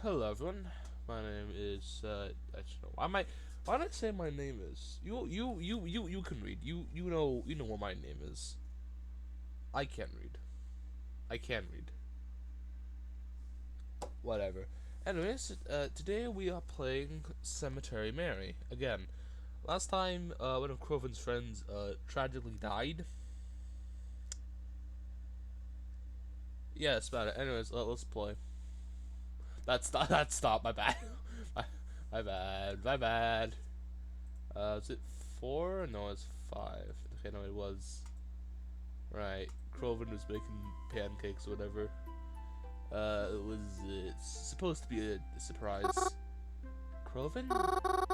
Hello everyone. My name is actually no, why not say my name is? You can read. You know what my name is. I can't read. I can read. Whatever. Anyways, today we are playing Cemetary Mary again. Last time, one of Crowven's friends tragically died. Yeah, that's about it. Anyways, let's play. That's stop. My bad. my bad. My bad. Was it 4? No, it's 5. Okay, no, it was. Right. Crowven was making pancakes or whatever. It's supposed to be a surprise. Crowven?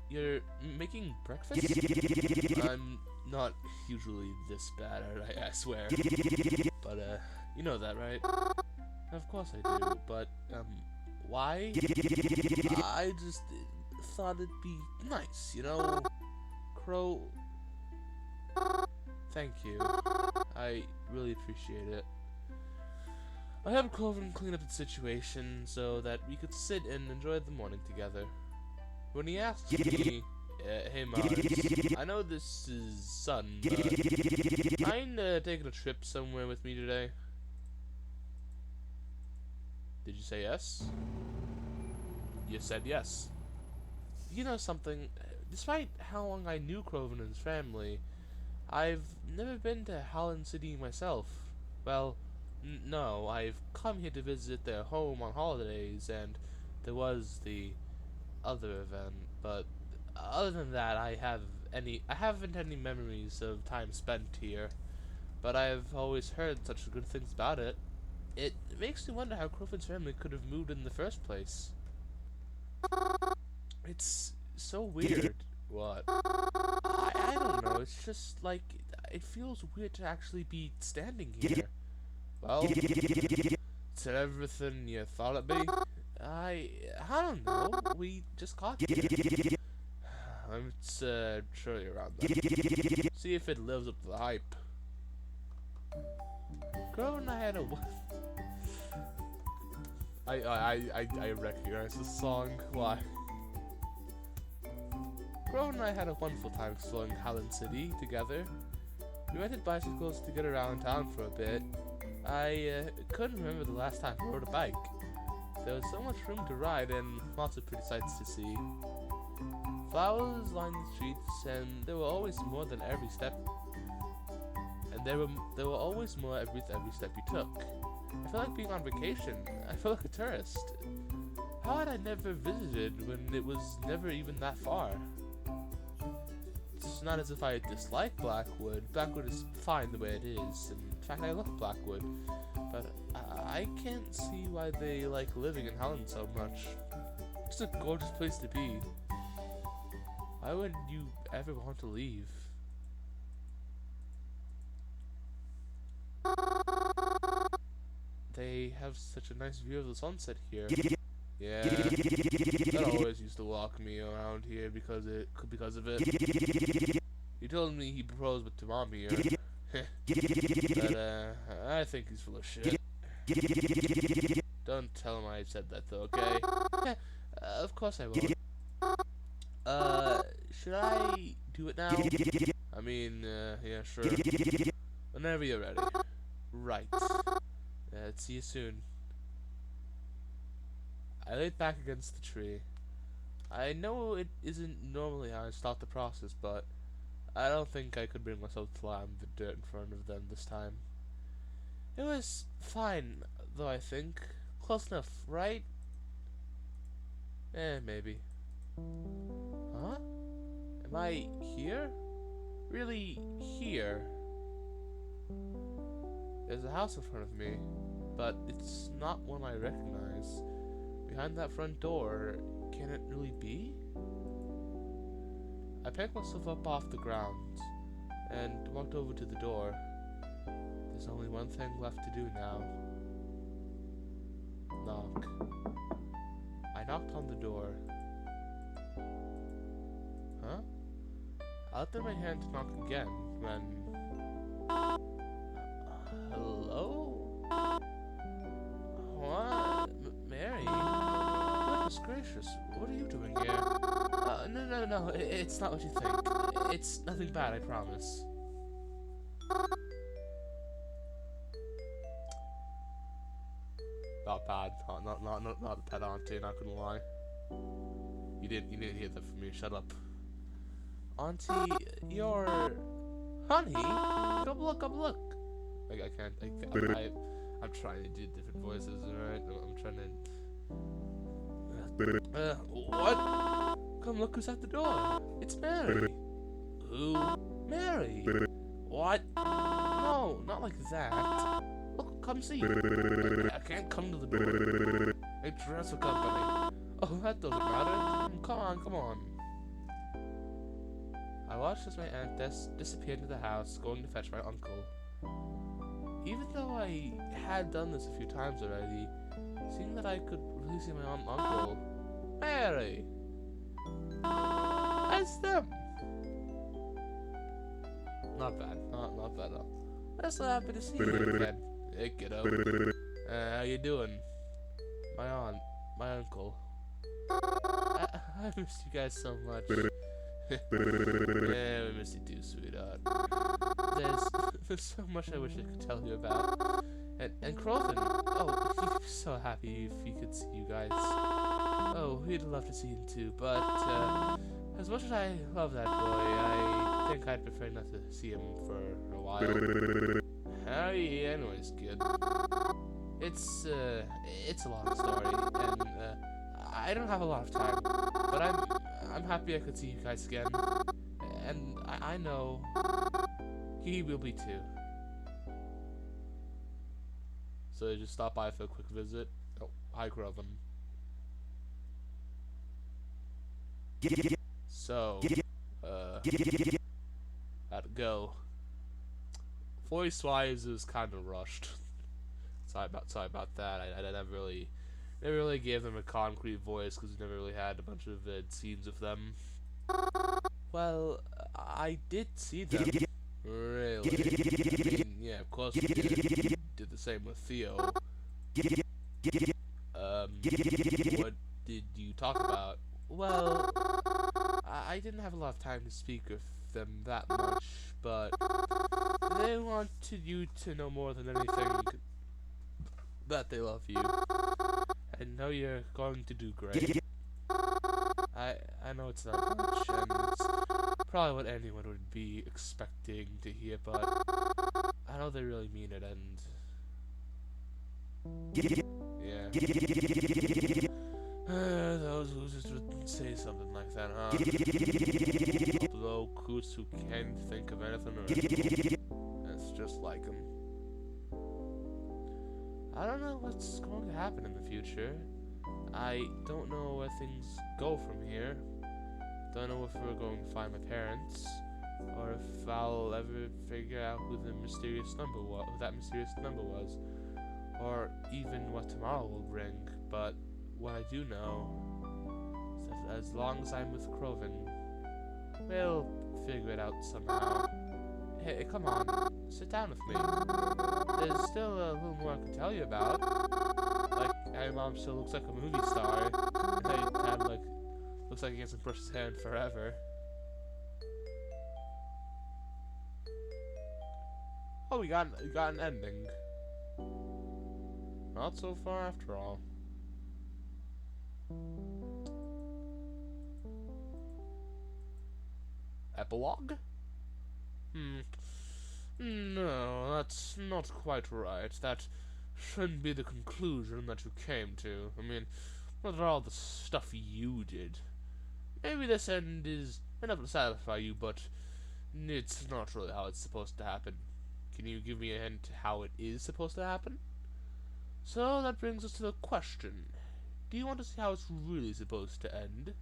You're making breakfast? I'm not usually this bad, I swear. But, you know that, right? Of course I do, but, why? I just thought it'd be nice, you know? Crow... Thank you. I really appreciate it. I have Cloven clean up the situation so that we could sit and enjoy the morning together. When he asked me, hey Mars, I know this is sun, but mind taking a trip somewhere with me today? Did you say yes? You said yes. You know something, despite how long I knew Croven and his family, I've never been to Howland City myself. Well, no, I've come here to visit their home on holidays, and there was the other event, but other than that, I haven't any memories of time spent here, but I've always heard such good things about it. It makes me wonder how Crowfon's family could have moved in the first place. It's so weird. What? I don't know, it's just like, it feels weird to actually be standing here. Well, is it everything you thought it'd be? I don't know, we just got here. I'm sure you're around that. See if it lives up to the hype. Girl and I had a... I recognize this song, why? Crow and I had a wonderful time exploring Howland City together. We rented bicycles to get around town for a bit. I couldn't remember the last time I rode a bike. There was so much room to ride and lots of pretty sights to see. Flowers lined the streets, and there were always more than every step. And there were always more every step you took. I felt like being on vacation. I felt like a tourist. How had I never visited when it was never even that far? It's not as if I dislike Blackwood. Blackwood is fine the way it is. In fact, I love Blackwood. But I can't see why they like living in Howland so much. It's a gorgeous place to be. Why would you ever want to leave? They have such a nice view of the sunset here. Yeah, Dad always used to walk me around here because of it. He told me he proposed to Mom here. But I think he's full of shit. Don't tell him I said that though, okay? Of course I won't. Should I do it now? I mean, yeah, sure. Whenever you're ready. Right. See you soon. I laid back against the tree. I know it isn't normally how I start the process, but I don't think I could bring myself to lie on the dirt in front of them this time. It was fine, though, I think. Close enough, right? Maybe. Huh? Am I here? Really here? There's a house in front of me, but it's not one I recognize. Behind that front door, can it really be? I picked myself up off the ground and walked over to the door. There's only one thing left to do now. Knock. I knocked on the door. Huh? I lifted my hand to knock again when... Hello? What? Mary? here. No, it's not what you think. It's nothing bad, I promise. Not bad. Not bad, Auntie, not gonna lie. You didn't hear that from me, shut up. Auntie, you're... Honey? Come look. I can't, I'm trying to do different voices, alright? I'm trying to... what? Come look who's at the door. It's Mary. Who? Mary. What? No, not like that. Look, come see. I can't come to the door. I dress for company. Oh, that doesn't matter. Come on. I watched as my aunt disappeared into the house, going to fetch my uncle. Even though I had done this a few times already, seeing that I could really see my uncle... Mary! That's them! Not bad. Not bad at all. I'm so happy to see you again. Hey, kiddo. How you doing? My aunt. My uncle. I missed you guys so much. Yeah, we miss you too, sweetheart. There's so much I wish I could tell you about. And crowven. Oh, he'd be so happy if he could see you guys. Oh, he'd love to see him too, but as much as I love that boy, I think I'd prefer not to see him for a while. How are you anyways, kid? It's a long story, and I don't have a lot of time, but I'm happy I could see you guys again, and I know he will be too. So just stop by for a quick visit. Oh, hi, crowven. So, how'd it go? Voice-wise, it was kind of rushed. Sorry about that. I never really gave them a concrete voice because we never really had a bunch of scenes of them. Well, I did see them. Really? I mean, yeah, of course we did the same with Theo. What did you talk about? Well, I didn't have a lot of time to speak with them that much, but they wanted you to know more than anything that they love you. I know you're going to do great. I know it's not much, and it's probably what anyone would be expecting to hear, but I know they really mean it, and... yeah. Those losers would say something like that, huh? Blow coots who can't think of anything or that's just like them. I don't know what's going to happen in the future. I don't know where things go from here. Don't know if we're going to find my parents, or if I'll ever figure out who the mysterious number was, who that mysterious number was, or even what tomorrow will bring. But what I do know is that as long as I'm with crowven, we'll figure it out somehow. Hey, come on, sit down with me. There's still a little more I can tell you about. Like, my mom still looks like a movie star, and my dad, like, looks like he hasn't brushed his hair in forever. Oh, we got an ending. Not so far after all. Epilogue? No, that's not quite right. That shouldn't be the conclusion that you came to. I mean, what are all the stuff you did? Maybe this end may not satisfy you, but it's not really how it's supposed to happen. Can you give me a hint how it is supposed to happen? So that brings us to the question. Do you want to see how it's really supposed to end?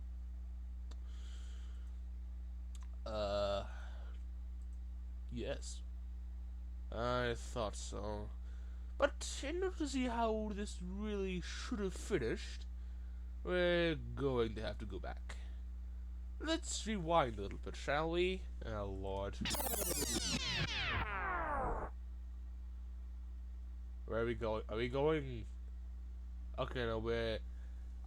Yes. I thought so. But in order to see how this really should have finished, we're going to have to go back. Let's rewind a little bit, shall we? Oh, Lord. Where are we going? Are we going... Okay, no,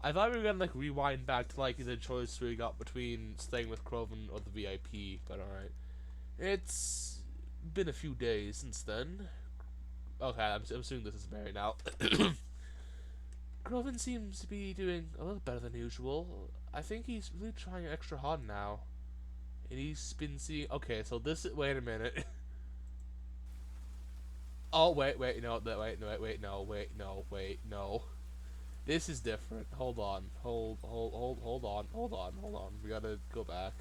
I thought we were gonna like rewind back to like the choice we got between staying with Crowven or the VIP, but alright. It's been a few days since then. Okay, I'm assuming this is Mary now. Crowven seems to be doing a little better than usual. I think he's really trying extra hard now. And he's been seeing. Okay, so this is. Wait a minute. Oh, wait, no. This is different. Hold on. Hold on. We gotta go back.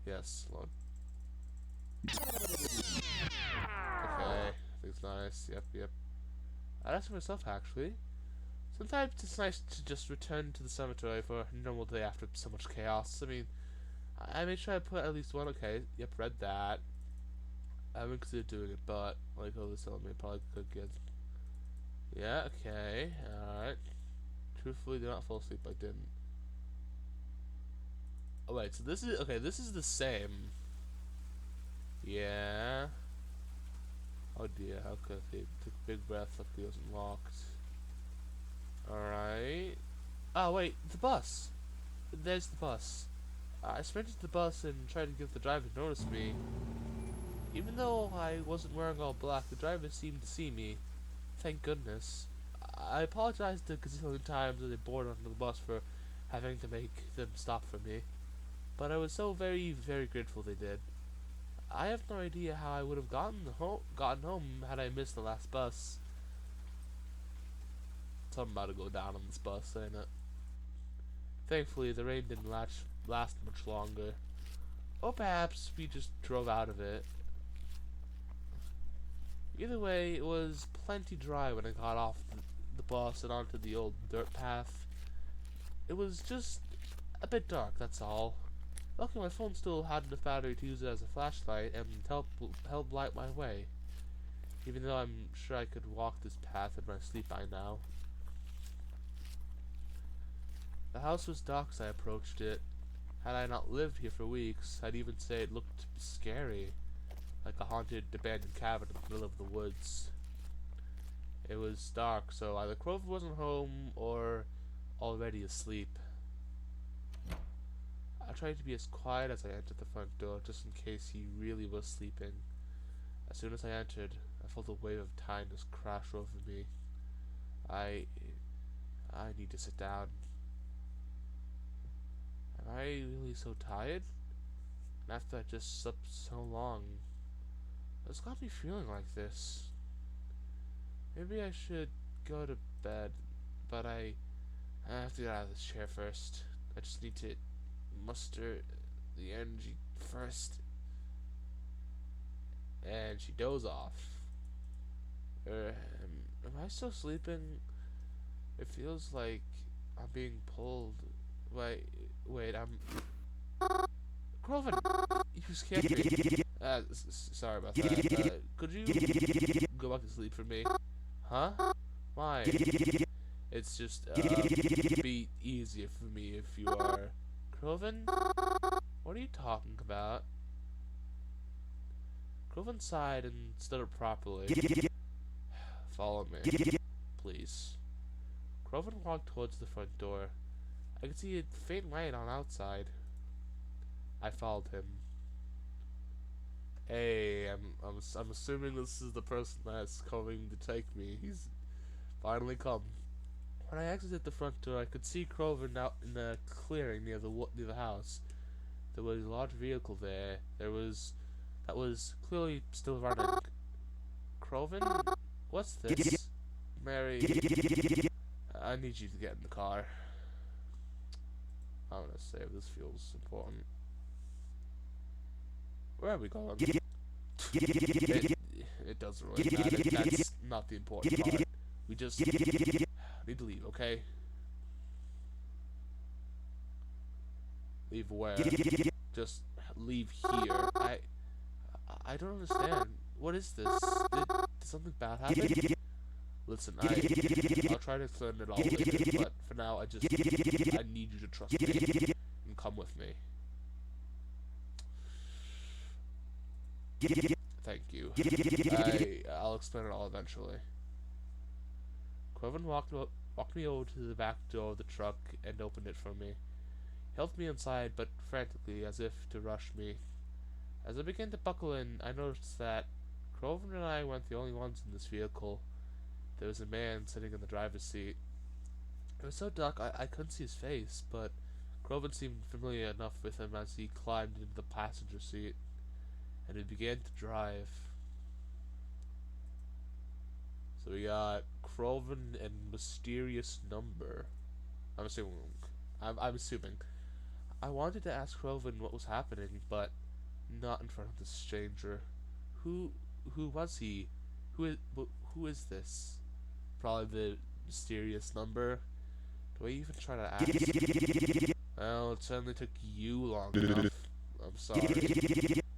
Yes, hold on. Okay, things nice. Yep. I asked myself actually. Sometimes it's nice to just return to the cemetery for a normal day after so much chaos. I mean, I made sure I put at least one. Okay, yep, read that. I haven't considered doing it, but like all this telling me, I probably could get. Yeah, okay, alright. Truthfully, did not fall asleep. I didn't. Oh wait, so this is okay. This is the same. Yeah. Oh dear, how could they took a big breath? Luckily, it wasn't locked. Alright. Oh wait, the bus. There's the bus. I sprinted to the bus and tried to get the driver to notice me. Even though I wasn't wearing all black, the driver seemed to see me. Thank goodness. I apologized a gazillion times as I boarded onto the bus for having to make them stop for me. But I was so very, very grateful they did. I have no idea how I would have gotten home had I missed the last bus. Something about to go down on this bus, ain't it? Thankfully, the rain didn't last much longer. Or perhaps we just drove out of it. Either way, it was plenty dry when I got off the bus and onto the old dirt path. It was just a bit dark, that's all. Luckily, my phone still had enough battery to use it as a flashlight and help light my way. Even though I'm sure I could walk this path in my sleep by now. The house was dark as I approached it. Had I not lived here for weeks, I'd even say it looked scary. Like a haunted, abandoned cabin in the middle of the woods. It was dark, so either Crowven wasn't home or already asleep. I tried to be as quiet as I entered the front door, just in case he really was sleeping. As soon as I entered, I felt a wave of tiredness crash over me. I need to sit down. Am I really so tired? And after I just slept so long, it's got me feeling like this. Maybe I should go to bed, but I have to get out of this chair first. I just need to muster the energy first. And she dozed off. Am I still sleeping? It feels like I'm being pulled. Wait, I'm... Crowven! You scared me. Sorry about that. Could you go back to sleep for me? Huh? Why? It's just, be easier for me if you are... Crowven? What are you talking about? Crowven sighed and stood up properly. Follow me. Please. Crowven walked towards the front door. I could see a faint light on outside. I followed him. Hey, I'm assuming this is the person that's coming to take me. He's finally come. When I exited the front door, I could see Crowven out in the clearing near the house. There was a large vehicle there. That was clearly still running. Crowven? What's this? Mary, I need you to get in the car. I'm gonna save. This feels important. Where are we going? It doesn't really matter. That's not the important part. We just need to leave, okay? Leave where? Just leave here. I don't understand. What is this? Did something bad happen? Listen, I'll try to explain it all later, but for now, I need you to trust me and come with me. Thank you. I'll explain it all eventually. Crowven walked walked me over to the back door of the truck and opened it for me. He helped me inside, but frantically, as if to rush me. As I began to buckle in, I noticed that Crowven and I weren't the only ones in this vehicle. There was a man sitting in the driver's seat. It was so dark I couldn't see his face, but Crowven seemed familiar enough with him as he climbed into the passenger seat, and we began to drive. So we got Crowven and mysterious number. I'm assuming. I'm assuming. I wanted to ask Crowven what was happening, but not in front of this stranger. Who was he? Who is this? Probably the mysterious number. Do I even try to ask? Well, it certainly took you long enough. I'm sorry.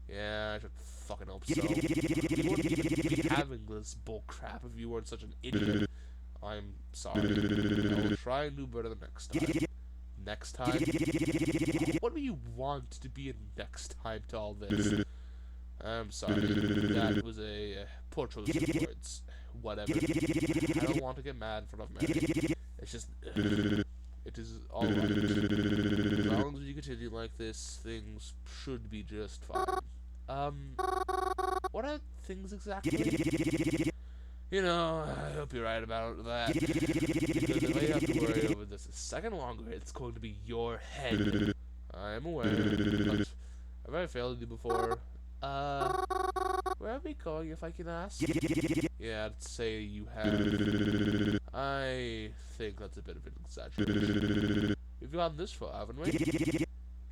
Yeah, I should fucking hope so. You wouldn't even be having this bullcrap if you weren't such an idiot. I'm sorry. I will try and do better the next time. Next time? What do you want to be a next time to all this? I'm sorry. That was a poor choice of words. Whatever. I don't want to get mad in front of Mary. It's just... it is alright. As long as we continue like this, things should be just fine. What are things exactly? You know, I hope you're right about that. Because if I have to worry over this a second longer, it's going to be your head. I am aware, but have I failed you before? Where are we going, if I can ask? Yeah, I'd say you have. I think that's a bit of an exaggeration. We've gone this far, haven't we?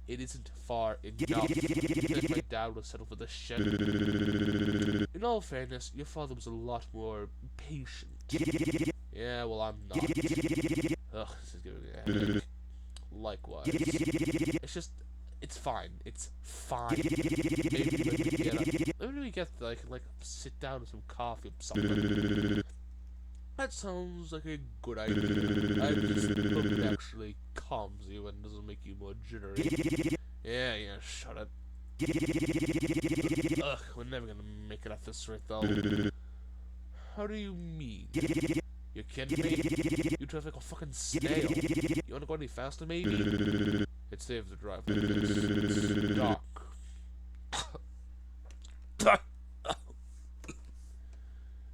It isn't far enough. Then my dad was settled for the shed. In all fairness, your father was a lot more patient. Yeah, well, I'm not. Ugh, this is giving me a headache. Likewise. It's just... it's fine. It's fine. Maybe we get like sit down with some coffee or something. That sounds like a good idea. I just hope it actually calms you and doesn't make you more jittery. Yeah, shut it. Ugh, we're never gonna make it at this rate though. How do you mean? You're kidding me? You drive like a fucking snail. You wanna go any faster maybe? It's safe to drive like this. It's dark.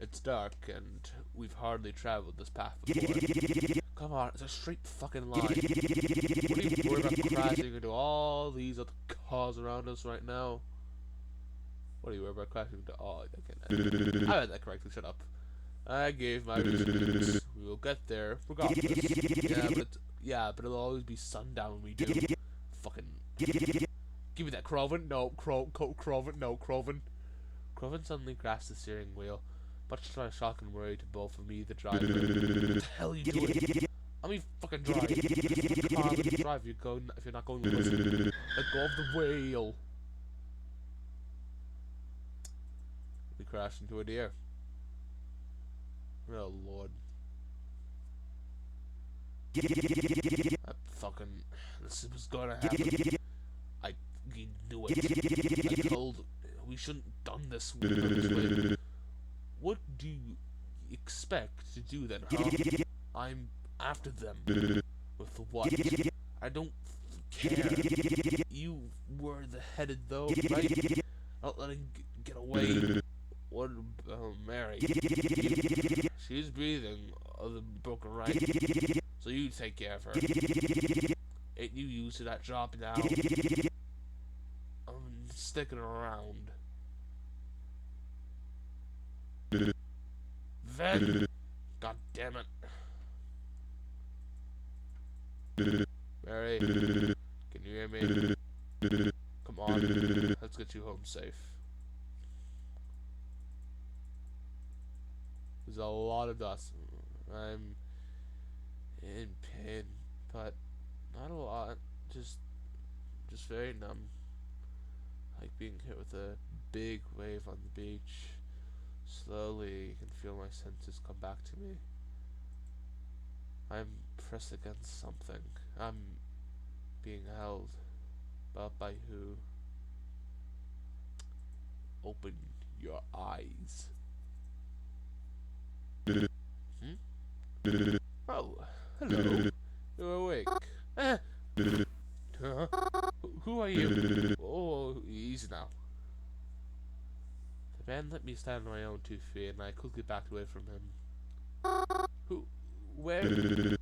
It's dark, and we've hardly traveled this path before. Come on, it's a straight fucking line. What are you worried about crashing into all these other cars around us right now? What are you worried about crashing into all... I read that correctly, shut up. I gave my reasons. We will get there, regardless. Yeah, but it'll always be sundown when we do. Fucking... Give me that, Crowven. No, Crowven. No, Crowven. Crowven suddenly grasped the steering wheel. Much to my shock and worry to both of me, the driver. What the hell are you doing? I mean, fucking drive. If you're not drive, if you're not going to listen. Let go of the wheel. We crashed into a deer. Oh, Lord. This was gonna happen. I knew it. I told... We shouldn't have done this way. What do you expect to do then, huh? I'm after them. With what? I don't care. You were the headed though, right? Not letting get away. What about Mary? She's breathing of the broken right. So you take care of her. Ain't you used to that job now? I'm sticking around. Ven! God damn it. Mary, can you hear me? Come on, let's get you home safe. There's a lot of dust. I'm in pain, but not a lot. Just very numb. Like being hit with a big wave on the beach. Slowly, you can feel my senses come back to me. I'm pressed against something. I'm being held. But by who? Open your eyes. Oh, hello. You're awake. Eh. Huh? Who are you? Oh, easy now. The man let me stand on my own 2 feet, and I quickly backed away from him. Who? Where?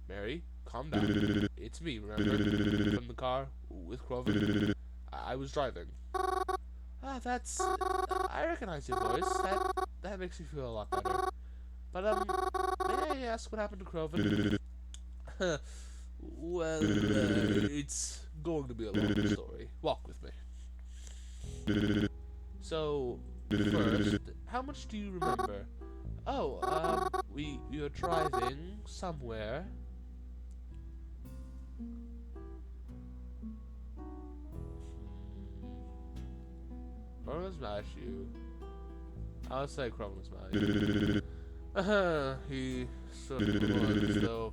Mary, calm down. It's me, remember? From the car, with crowven. I was driving. Ah, that's... I recognize your voice. That makes me feel a lot better. But, may I ask what happened to crowven? Well, it's going to be a long story. Walk with me. So, first, how much do you remember? Oh, we were driving somewhere. Crown was mad at you. I'll say Crown was mad at you. He sort of was, though.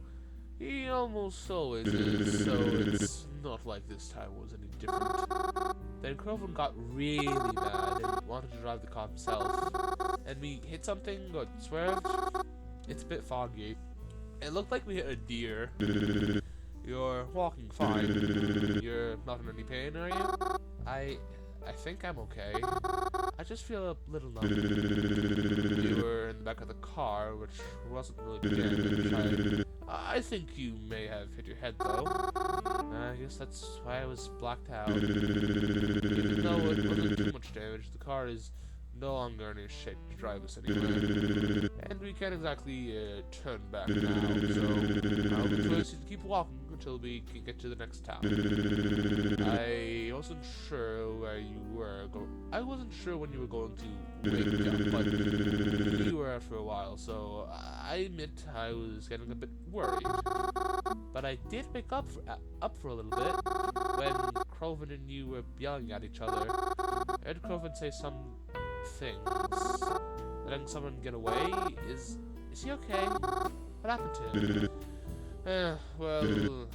He almost always is, so it's not like this time was any different. Then Crowven got really mad and wanted to drive the car himself. And we hit something, got swerved. It's a bit foggy. It looked like we hit a deer. You're walking fine. You're not in any pain, are you? I think I'm okay. I just feel a little numb. You were in the back of the car, which wasn't really damaged. I think you may have hit your head, though. I guess that's why I was blacked out. Even though it wasn't too much damage, the car is no longer in shape to drive us anywhere. And we can't exactly turn back now, so our only choice is to keep walking until we can get to the next town. I wasn't sure where you were I wasn't sure when you were going to wake up, but you were out for a while, so I admit I was getting a bit worried. But I did wake up for a little bit when Crowven and you were yelling at each other. I heard Crowven say some things. Letting someone get away? Is he okay? What happened to him? Well...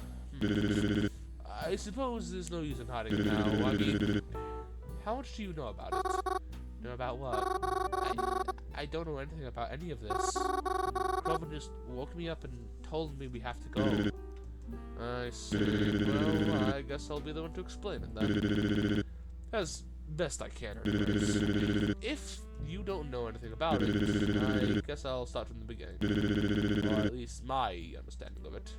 I suppose there's no use in hiding now. I mean, how much do you know about it? Know about what? I don't know anything about any of this. Crowven just woke me up and told me we have to go. I see. Well, I guess I'll be the one to explain it then. As best I can, anyways. If you don't know anything about it, I guess I'll start from the beginning. Or at least my understanding of it.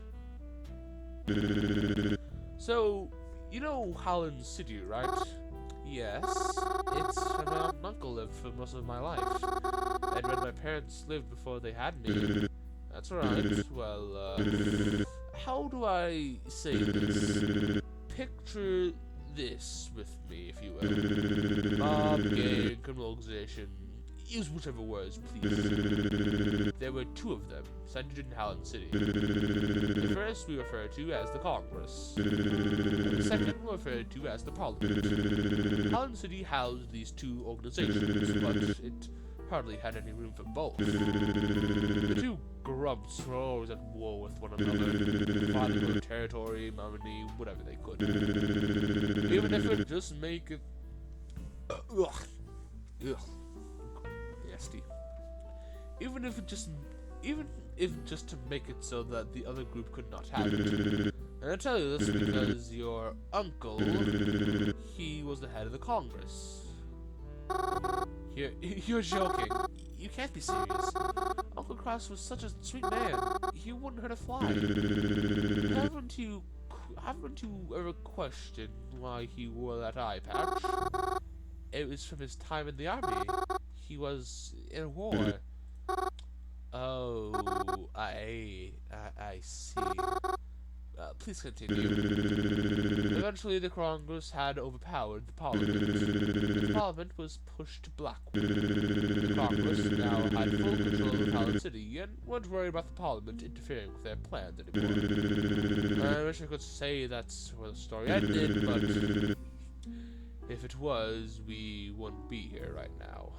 So, you know Holland City, right? Yes. It's where my aunt and uncle lived for most of my life. And where my parents lived before they had me. That's right. Well, how do I say this? Picture this with me, if you will. Mob, gang, criminal organization. Use whichever words, please. There were 2 of them, centered in Holland City. The first we refer to as the Congress. The second we refer to as the Parliament. Holland City housed these 2 organizations, but it hardly had any room for both. The 2 grubs were always at war with one another, fighting over territory, money, whatever they could. Even if it just make it... Nasty. Even if just to make it so that the other group could not have it. And I tell you this because your uncle, he was the head of the Congress. You're joking. You can't be serious. Uncle Cross was such a sweet man. He wouldn't hurt a fly. Haven't you ever questioned why he wore that eye patch? It was from his time in the army. He was in a war. Oh, I see. Please continue. Eventually, the Congress had overpowered the Parliament. The Parliament was pushed to Blackwood. The Congress now had full control of Holland City and weren't worried about the Parliament interfering with their plans anymore. I wish I could say that's where the story ended, but if it was, we wouldn't be here right now.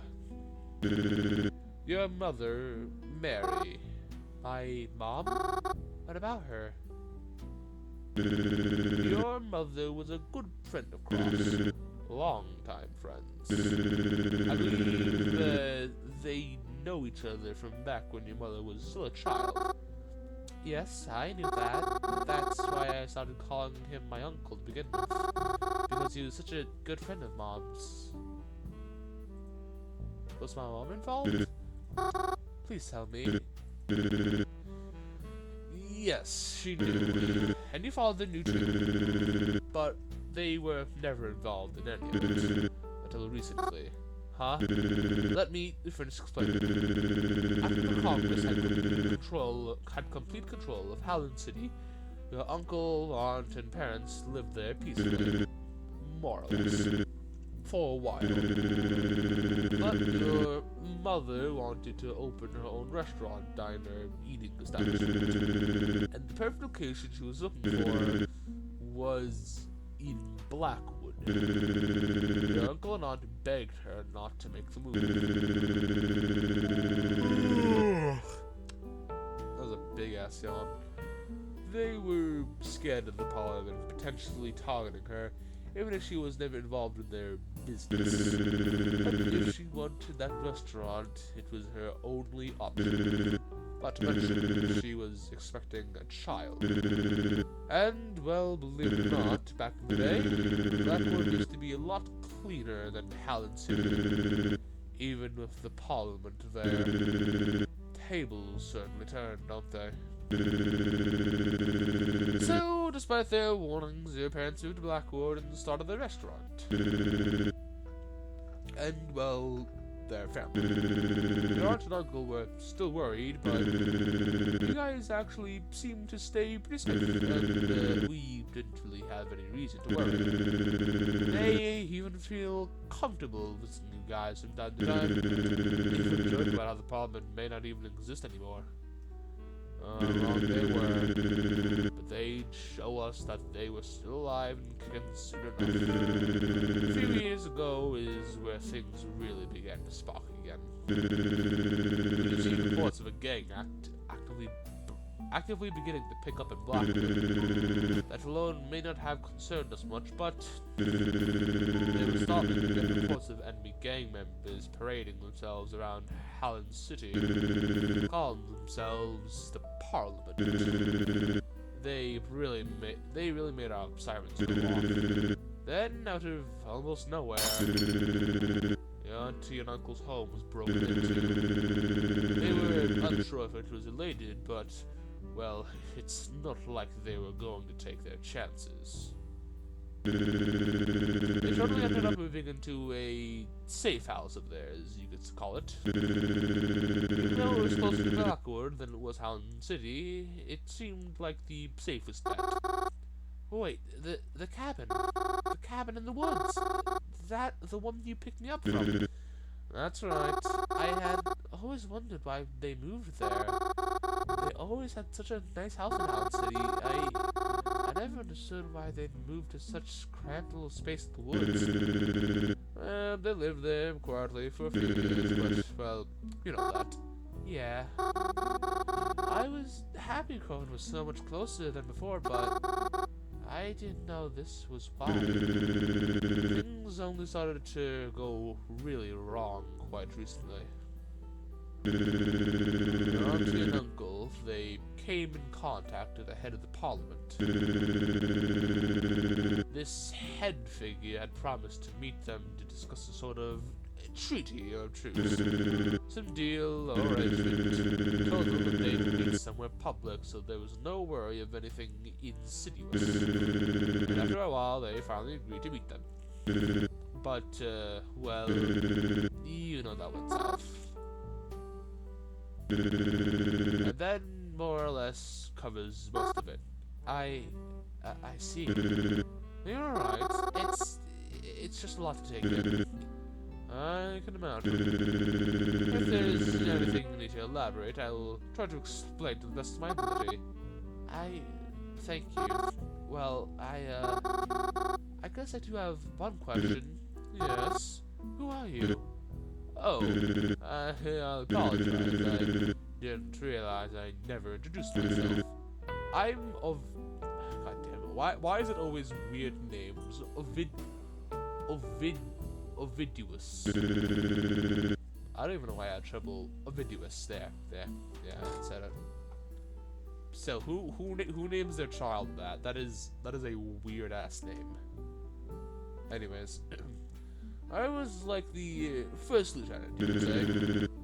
Your mother, Mary. My mom? What about her? Your mother was a good friend of Cross. Long-time friends. I believe they know each other from back when your mother was still a child. Yes, I knew that. That's why I started calling him my uncle to begin with. Because he was such a good friend of Mom's. Was my mom involved? Please tell me. Yes, she did. And you followed the new treatment. But they were never involved in any of it. Until recently. Huh? Let me finish explaining. After the Congress had complete control of Hallen City, your uncle, aunt, and parents lived there peacefully. More or less. For a while. But your mother wanted to open her own restaurant, diner, eating establishment. And the perfect location she was looking for was in Blackwood. Your uncle and aunt begged her not to make the move. That was a big-ass yawn. They were scared of the parliment potentially targeting her, even if she was never involved in their business. But if she wanted that restaurant, it was her only option. Not to mention, she was expecting a child. And, well, believe it or not, back in the day, Blackwood used to be a lot cleaner than Hallen City. Even with the parliment there. Tables certainly turn, don't they? So, despite their warnings, your parents moved to Blackwood and started their restaurant. And, well, their family. Your aunt and uncle were still worried, but you guys actually seemed to stay pretty safe, and we didn't really have any reason to worry. They even feel comfortable visiting you guys from time to time. Even joke about how the parliament may not even exist anymore. Wrong they were, but they'd show us that they were still alive and kicking soon enough. A few years ago is where things really began to spark again. We've seen reports of a gang actively beginning to pick up in Blackwood. That alone may not have concerned us much, but they were starting to get reports of enemy gang members parading themselves around Hallen City, calling themselves the Parliament. They really made our sirens go off. Then, out of almost nowhere, your auntie and uncle's home was broken into. They were unsure if it was related, but, well, it's not like they were going to take their chances. They totally ended up moving into a safe house of theirs, you could call it. Even though it was closer to Blackwood than it was Hallen City, it seemed like the safest bet. Oh, wait, the cabin. The cabin in the woods. That, the one you picked me up from. That's right. I had always wondered why they moved there. They always had such a nice house in Hallen City. I never understood why they'd moved to such cramped little space in the woods. They lived there quietly for a few years, but, well, you know that. Yeah. I was happy Crowven was so much closer than before, but I didn't know this was why. Things only started to go really wrong quite recently. Your auntie and uncle, they came in contact with the head of the parliament. This head figure had promised to meet them to discuss a sort of treaty or truce. Some deal or arrangement. Told them that they would meet somewhere public, so there was no worry of anything insidious. And after a while, they finally agreed to meet them. But, well, you know that went south. And then, more or less, covers most of it. I see. You're alright. It's just a lot to take in. I can imagine. If there's anything you need to elaborate, I will try to explain to the best of my ability. Thank you. Well, I guess I do have one question. Yes? Who are you? Oh, I apologize. I didn't realize I never introduced myself. I'm of... God damn it. Why is it always weird names? Oviduous. I don't even know why I had trouble. Oviduous. There. Yeah, I said it. So who names their child that? That is a weird ass name. Anyways, I was like the first lieutenant, you could say,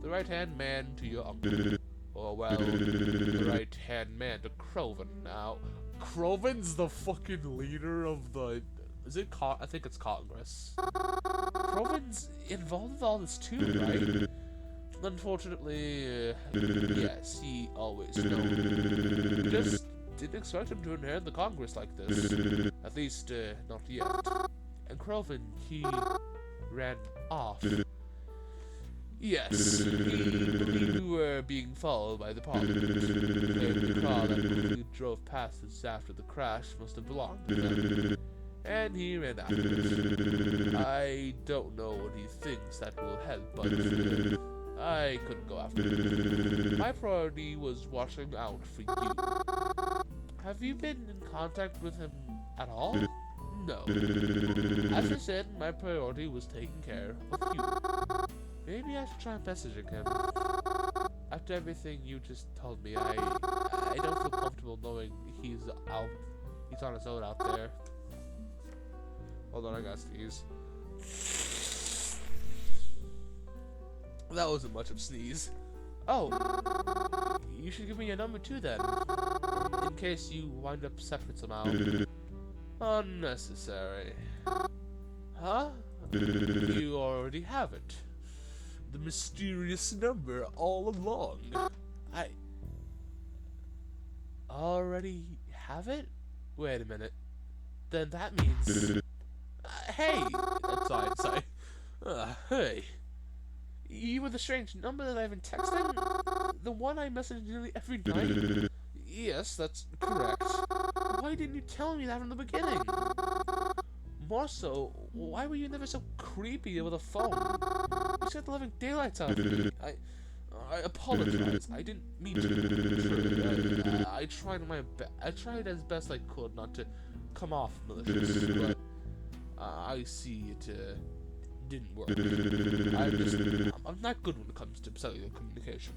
the right hand man to your uncle, or well, the right hand man to Crowven. Now, Crowven's the fucking leader of the. Is it? I think it's Congress. Crowven's involved with all this too, right? Unfortunately, yes, he always knows. Just didn't expect him to inherit the Congress like this. At least, not yet. And Crowven, he ran off. Yes, he believed we were being followed by the Parliament. The car that drove past us after the crash must have belonged to them. And he ran after us. I don't know what he thinks that will help, but I couldn't go after him. My priority was watching out for you. Have you been in contact with him at all? No. As I said, my priority was taking care of you. Maybe I should try messaging him. After everything you just told me, I don't feel comfortable knowing he's on his own out there. Hold on, I gotta sneeze. That wasn't much of a sneeze. Oh, you should give me your number too then, in case you wind up separate somehow. Unnecessary. Huh? You already have it. The mysterious number all along. I already have it? Wait a minute. Then that means... hey! Sorry. Hey. You were the strange number that I've been texting? The one I message nearly every night? Yes, that's correct. Why didn't you tell me that from the beginning? More so, why were you never so creepy over the phone? You scared the living daylights out of me. I apologize. I didn't mean to. I tried as best I could not to come off malicious, but I see it didn't work. I'm not good when it comes to cellular communication.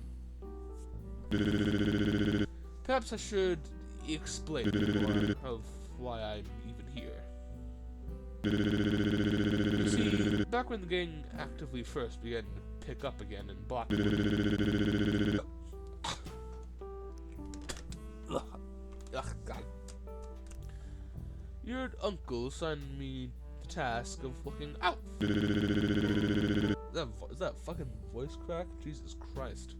Perhaps I should explain more of why I'm even here. You see, back when the gang actively first began to pick up again in Blackwood. God. Your uncle assigned me the task of looking out. Is that fucking voice crack? Jesus Christ.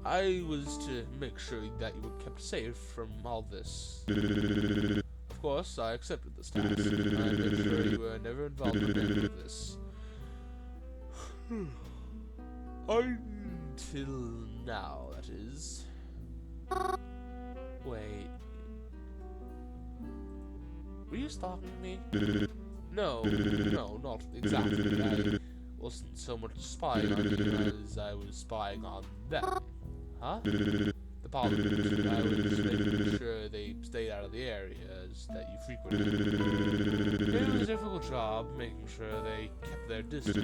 I was to make sure that you were kept safe from all this. Of course, I accepted this task. I made sure you were never involved in any of this. Until now, that is. Wait. Were you stalking me? No, not exactly. I wasn't so much spying on you as I was spying on them. Huh? The Parliment. I was making sure they stayed out of the areas that you frequented. It was a difficult job making sure they kept their distance. I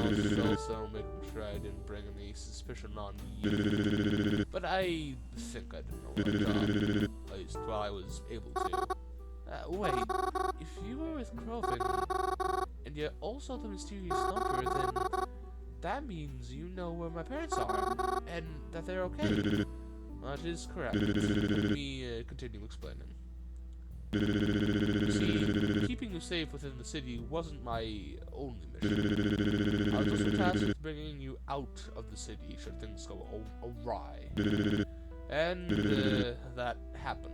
was also making sure I didn't bring any suspicion on you. But I think I did an alright job, at least while I was able to. Wait, if you were with Crowven, and you're also the mysterious number, then that means you know where my parents are, and that they're okay. That is correct. Let me continue explaining. You see, keeping you safe within the city wasn't my only mission. I was also tasked with bringing you out of the city should things go awry. And that happened.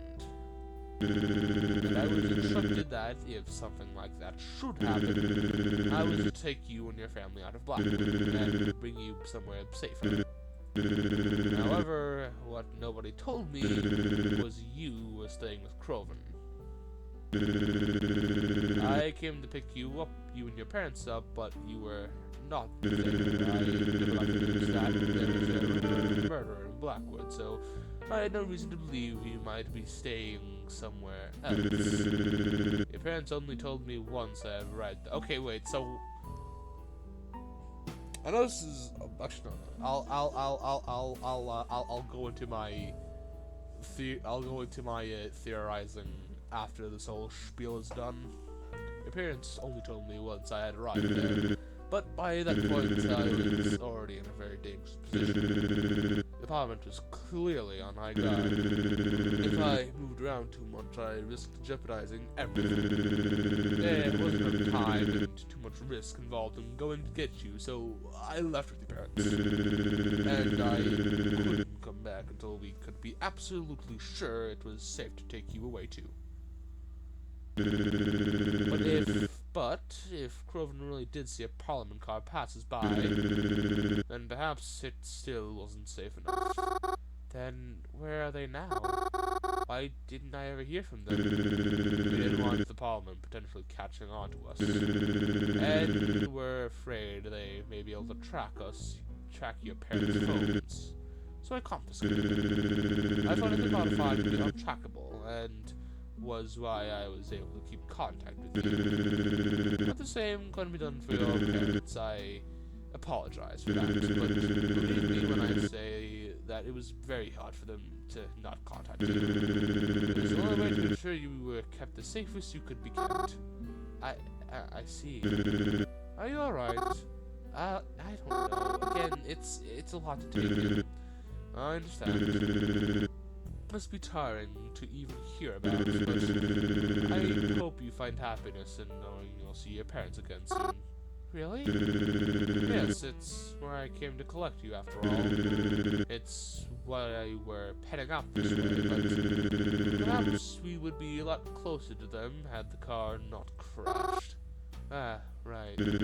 And I was instructed that if something like that should happen, I was to take you and your family out of Blackwood and bring you somewhere safer. However, what nobody told me was you were staying with Crowven. I came to pick you and your parents up, but you were not there. I never liked the news that there was a murder in Blackwood, so I had no reason to believe you might be staying somewhere else. Your parents only told me once I have right. Okay, wait. So I know this is actually no. I'll go into my I'll go into my theorizing after this whole spiel is done. My parents only told me once I had arrived there, but by that point I was already in a very dangerous position. The Parliament was clearly on high guard. If I moved around too much, I risked jeopardizing everything. There wasn't enough time and too much risk involved in going to get you, so I left with your parents. And I couldn't come back until we could be absolutely sure it was safe to take you away too. But if Crowven really did see a Parliament car passes by, then perhaps it still wasn't safe enough. Then where are they now? Why didn't I ever hear from them? We didn't want the Parliament potentially catching on to us. And we were afraid they may be able to track your parents' phones. So I confiscated. I thought it about finding it untrackable, and was why I was able to keep contact with you. But the same couldn't be done for your parents. I apologize for that, but believe me when I say that it was very hard for them to not contact you. It was the only way to ensure you were kept the safest you could be kept. I see. Are you alright? I don't know. Again, it's a lot to take in. I understand. Must be tiring to even hear about, but I hope you find happiness in knowing you'll see your parents again soon. Really? Yes, it's where I came to collect you after all. It's why we're heading out this way, but perhaps we would be a lot closer to them had the car not crashed. Ah, right. Even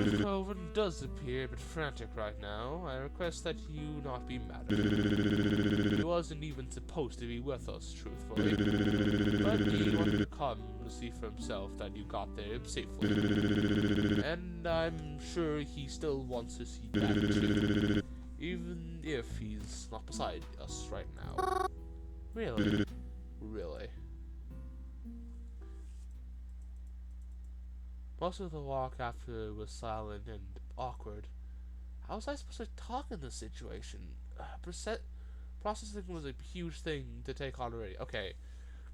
if Crowven does appear a bit frantic right now, I request that you not be mad at him. He wasn't even supposed to be with us, truthfully. But he wanted to come to see for himself that you got there safely. And I'm sure he still wants to see that too. Even if he's not beside us right now. Really? Really? Most of the walk after was silent and awkward. How was I supposed to talk in this situation? Processing was a huge thing to take on already. Okay,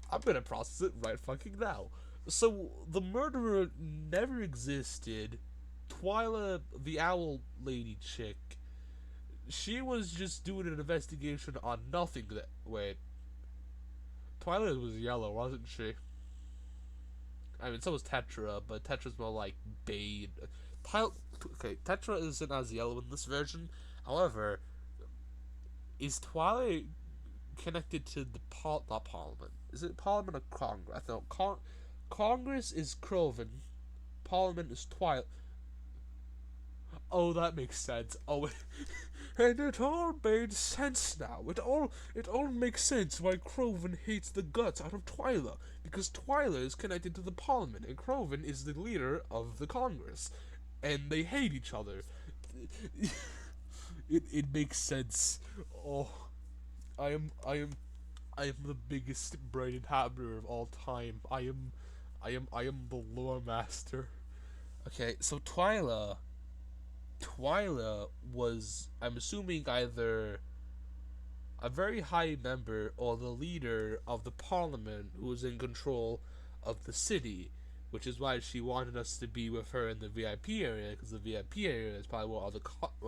I'm gonna process it right fucking now. So, the murderer never existed. Twyla, the owl lady chick, she was just doing an investigation on nothing that... Wait. Twyla was yellow, wasn't she? I mean, so was Tetra, but Tetra's more like Bane. Okay, Tetra isn't as yellow in this version. However, is Twilight connected to the not Parliament? Is it Parliament or Congress? No, Congress is Crowven. Parliament is Twilight. Oh, that makes sense. Oh, and it all made sense now. It all makes sense why Crowven hates the guts out of Twyla, because Twyla is connected to the Parliament, and Crowven is the leader of the Congress, and they hate each other. It makes sense. Oh, I am the biggest brain inhabitor of all time. I am the lore master. Okay, so Twyla was, I'm assuming, either a very high member or the leader of the Parliament who was in control of the city, which is why she wanted us to be with her in the VIP area, because the VIP area is probably where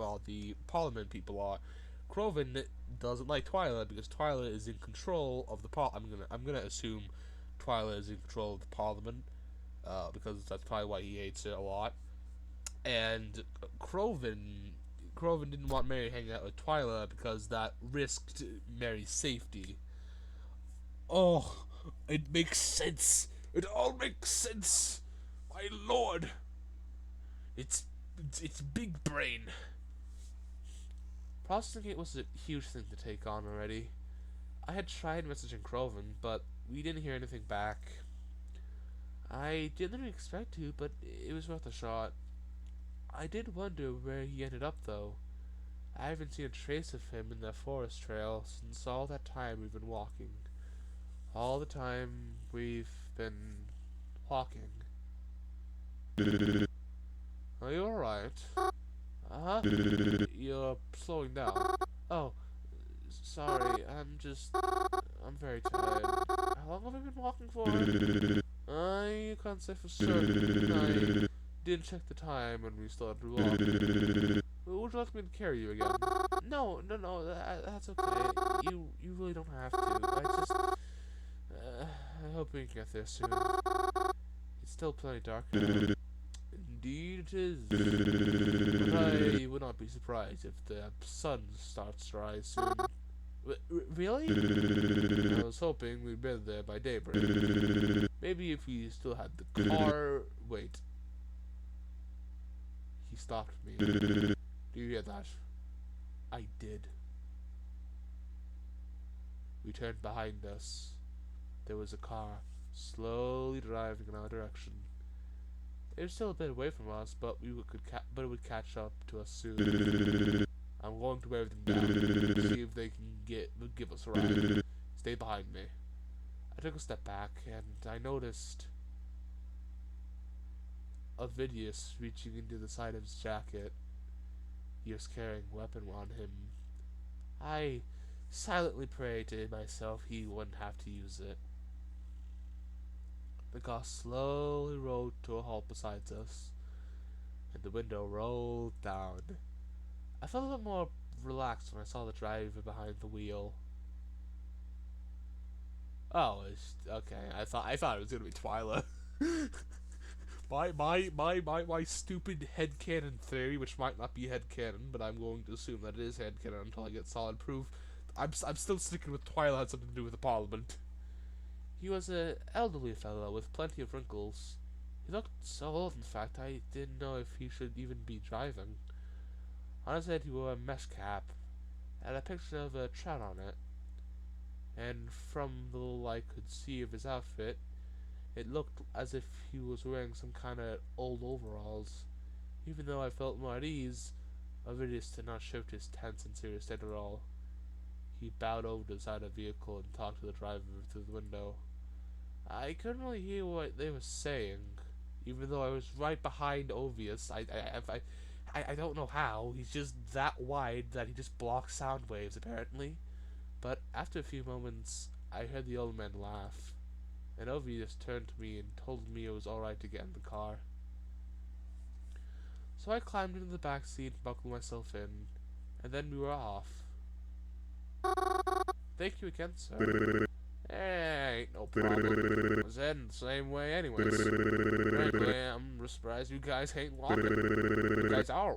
all the Parliament people are. Crowven doesn't like Twyla because Twyla is in control of the I'm gonna assume Twyla is in control of the Parliament, because that's probably why he hates it a lot. And Crowven didn't want Mary hanging out with Twyla because that risked Mary's safety. Oh, it makes sense. It all makes sense. My lord. It's big brain. Processing it was a huge thing to take on already. I had tried messaging Crowven, but we didn't hear anything back. I didn't expect to, but it was worth a shot. I did wonder where he ended up, though. I haven't seen a trace of him in the forest trail since all that time we've been walking. All the time we've been walking. Are you alright? Uh-huh. You're slowing down. Oh, sorry, I'm very tired. How long have I been walking for? I can't say for certain. I didn't check the time when we started to walk. Would you like me to carry you again? No, that's okay. You really don't have to. I hope we can get there soon. It's still plenty dark out. Indeed it is. But I would not be surprised if the sun starts to rise soon. Really? I was hoping we'd be there by daybreak. Maybe if we still had the car... Wait. He stopped me. Do you hear that? I did. We turned behind us. There was a car, slowly driving in our direction. It was still a bit away from us, but it would catch up to us soon. I'm going to wave them down, see if they can give us a ride. Stay behind me. I took a step back, and I noticed Ovidius reaching into the side of his jacket. He was carrying a weapon on him. I silently prayed to myself he wouldn't have to use it. The car slowly rolled to a halt beside us, and the window rolled down. I felt a bit more relaxed when I saw the driver behind the wheel. Oh, okay. I thought it was gonna be Twyla. my stupid headcanon theory, which might not be headcanon, but I'm going to assume that it is headcanon until I get solid proof. I'm still sticking with Twyla had something to do with the Parliament. He was an elderly fellow with plenty of wrinkles. He looked so old, in fact, I didn't know if he should even be driving. On his head he wore a mesh cap, and a picture of a trout on it. And from the little I could see of his outfit, it looked as if he was wearing some kind of old overalls. Even though I felt more at ease, Ovidius did not shift his tense and serious state at all. He bowed over to the side of the vehicle and talked to the driver through the window. I couldn't really hear what they were saying, even though I was right behind Ovius. I don't know how. He's just that wide that he just blocks sound waves, apparently. But after a few moments, I heard the old man laugh, and Ovius turned to me and told me it was alright to get in the car. So I climbed into the back seat and buckled myself in, and then we were off. Thank you again, sir. Ain't no problem. I was heading the same way anyways. Frankly, I'm surprised you guys ain't walking. You guys are.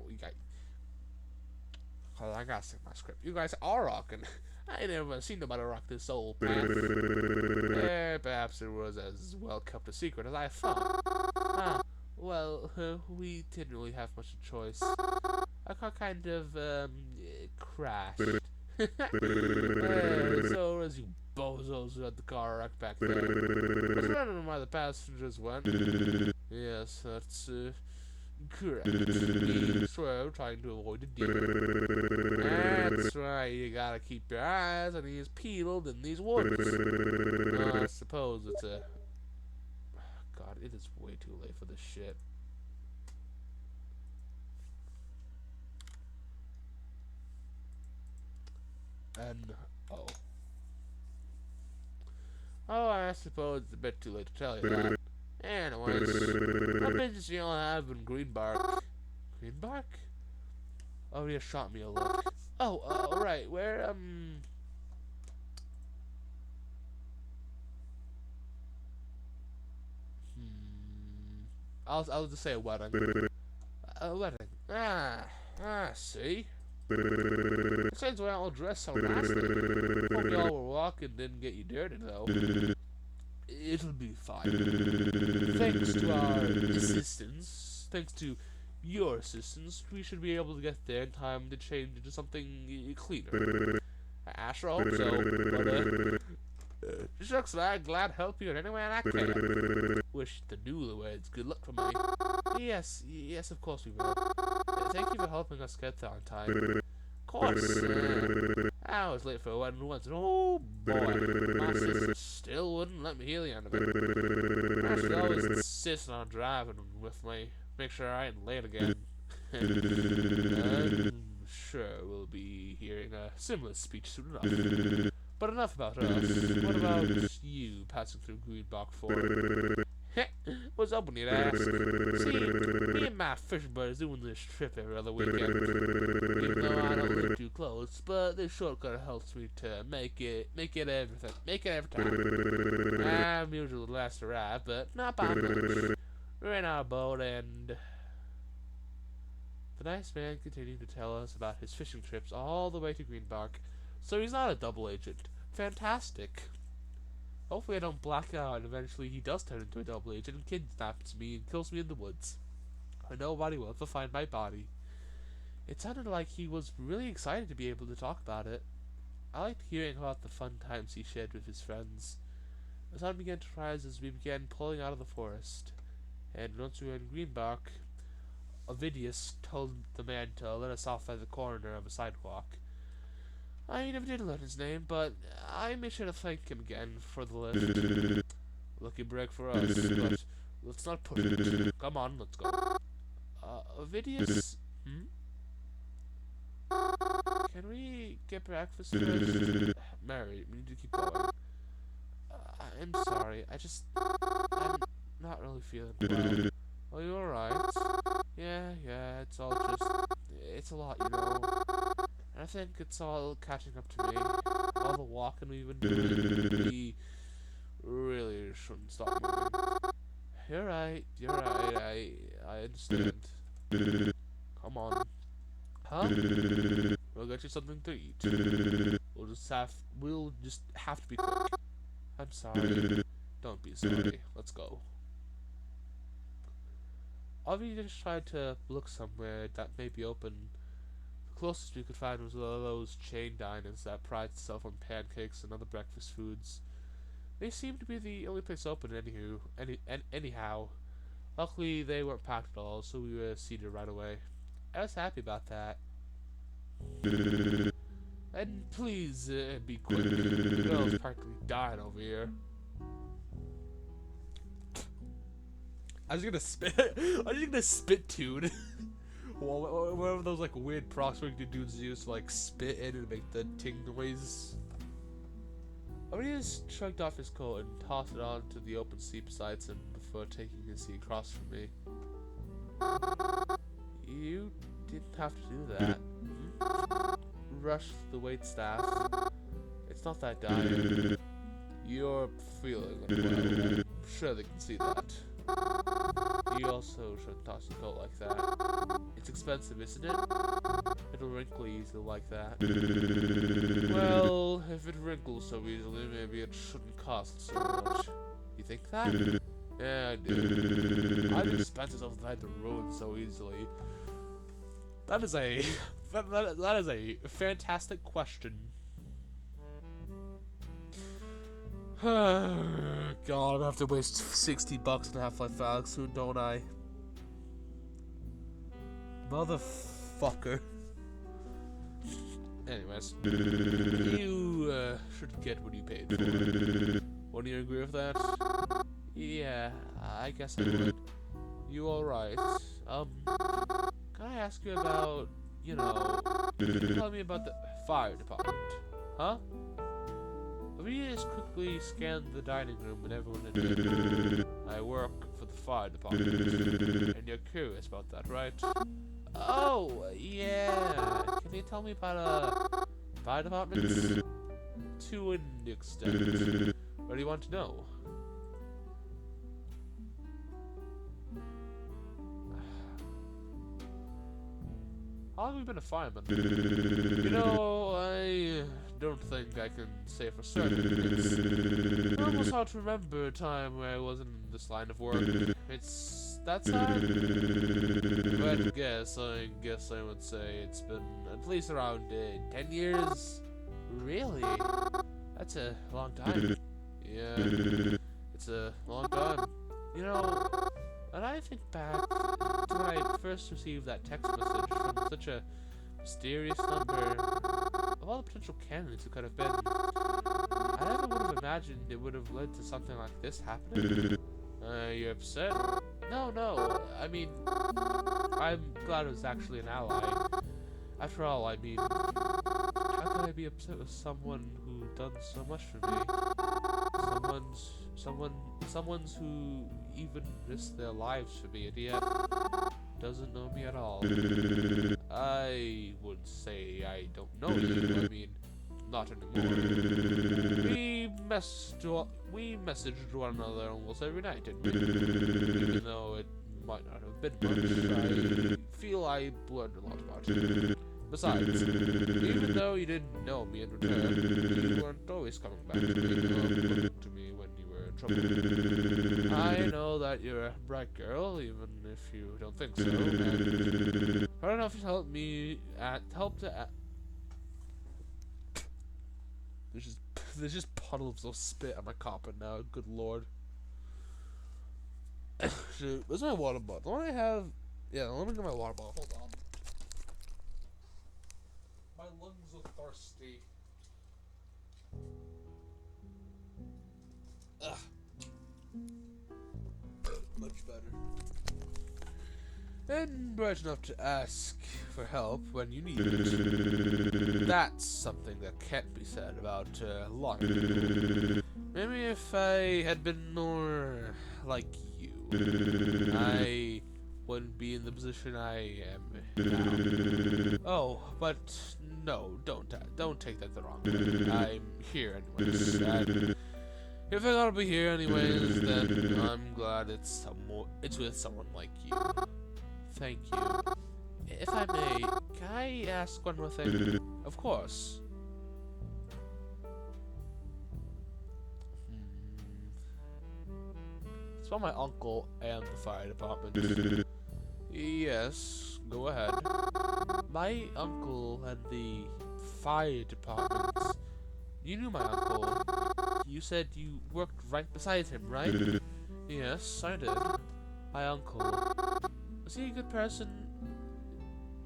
I gotta say my script. You guys are rocking. I ain't never seen nobody rock this old path. Perhaps it was as well kept a secret as I thought. Well, we didn't really have much of a choice. Our car kind of, crashed. So as you bozos who had the car wrecked back there, I was wondering why the passengers went. Yes, that's, correct. That's why I'm trying to avoid a deal. That's right, you gotta keep your eyes and ears peeled in these woods. I suppose it's a... God, it is way too late for this shit. N-O. Oh, I suppose it's a bit too late to tell you that. Anyways, what business do y'all have in Greenbark? Greenbark? Oh, he just shot me a look. Oh, right, where, I'll just say a wedding. A wedding. See? Since we're all dressed so nicely, hope y'all were walking didn't get you dirty, though. It'll be fine. Thanks to our assistance, thanks to your assistance, we should be able to get there in time to change into something cleaner. I sure hope so, but, shucks, I'm glad to help you in any way I can. Wish the newlyweds good luck for me. Yes, of course we will. Thank you for helping us get there on time. Of course, I was late for a wedding once, and oh boy, my sister still wouldn't let me hear the end of it. I should always insist on driving with me, make sure I ain't late again. sure we'll be hearing a similar speech soon enough. But enough about us. What about you passing through Greenbach Fort? What's up when you ask? See, me and my fishing buddies doing this trip every other weekend. Even though I don't live too close, but this shortcut helps me to make it every time. I'm usually the last to arrive, but not by much. We're in our boat and... The nice man continued to tell us about his fishing trips all the way to Greenbach. So he's not a double agent. Fantastic. Hopefully I don't black out and eventually he does turn into a double agent and kidnaps me and kills me in the woods. Or nobody will ever find my body. It sounded like he was really excited to be able to talk about it. I liked hearing about the fun times he shared with his friends. The sun began to rise as we began pulling out of the forest. And once we were in Greenbach, Ovidius told the man to let us off at the corner of a sidewalk. I never did learn his name, but I made sure to thank him again for the lift. Lucky break for us, but let's not push it. Come on, let's go. Ovidius? Can we get breakfast first? Mary, we need to keep going. I'm sorry, I'm not really feeling well. Are you alright? Yeah, it's all just... It's a lot, you know. I think it's all catching up to me. All the walking we've been doing. We really shouldn't stop moving. You're right. I understand. Come on. Huh? We'll get you something to eat. We'll just have to be quick. I'm sorry. Don't be sorry. Let's go. Avi just tried to look somewhere that may be open. The closest we could find was one of those chain diners that prides itself on pancakes and other breakfast foods. They seemed to be the only place open anyhow. Luckily, they weren't packed at all, so we were seated right away. I was happy about that. And please, be quick. The girl's practically dying over here. I'm just gonna spit tune. Whatever those like weird prospecting dudes use to like spit in and make the ting noise. He just shrugged off his coat and tossed it onto the open seat beside him before taking his seat across from me. You didn't have to do that. Rush the waitstaff. It's not that dire. You're feeling unwell. I'm sure they can see that. You also shouldn't toss your coat like that. It's expensive, isn't it? It'll wrinkle easily like that. Well, if it wrinkles so easily, maybe it shouldn't cost so much. You think that? Yeah, I do. I've expenses outside the road so easily. That is a fantastic question. God, I'm gonna have to waste $60 on Half-Life Alyx soon, don't I? Motherfucker. Anyways, you should get what you paid for. Wouldn't you agree with that? Yeah, I guess I would. You alright? Can I ask you about, tell me about the fire department? Huh? We just quickly scanned the dining room and everyone in it. I work for the fire department, and you're curious about that, right? Oh, yeah. Can you tell me about fire departments? To an extent. What do you want to know? How long have you been a fireman? I don't think I can say for certain. It's almost hard to remember a time where I wasn't in this line of work. It's that sad. If I had to guess, I would say it's been at least around 10 years. Really? That's a long time. Yeah, it's a long time. And I think back to when I first received that text message from such a mysterious number. Of all the potential candidates it could have been, I never would have imagined it would have led to something like this happening. You upset? No. I mean, I'm glad it was actually an ally. After all, I mean, how can I be upset with someone who done so much for me? Someone's who even risked their lives for me, and yet doesn't know me at all. I would say I don't know you. I mean, not anymore. We messaged one another almost every night, didn't we? Even though it might not have been much, I feel I learned a lot about you. Besides, even though you didn't know me in return, you weren't always coming back to me or looking to me when you were in trouble. I know that you're a bright girl, even if you don't think so, and hard enough to help me there's just puddles of spit on my carpet now. Good lord. Shoot, where's my water bottle? Don't I have? Yeah, let me get my water bottle. Hold on. My lungs are thirsty. Ugh. Much better. And bright enough to ask for help when you need it. That's something that can't be said about a lot of people. Maybe if I had been more like you, I wouldn't be in the position I am now. Oh, but no, don't take that the wrong way. I'm here anyways. And if I gotta be here anyways, then I'm glad it's with someone like you. Thank you. If I may, can I ask one more thing? Of course. It's about my uncle and the fire department. Yes, go ahead. My uncle and the fire department. You knew my uncle. You said you worked right beside him, right? Yes, I did. My uncle. Was he a good person?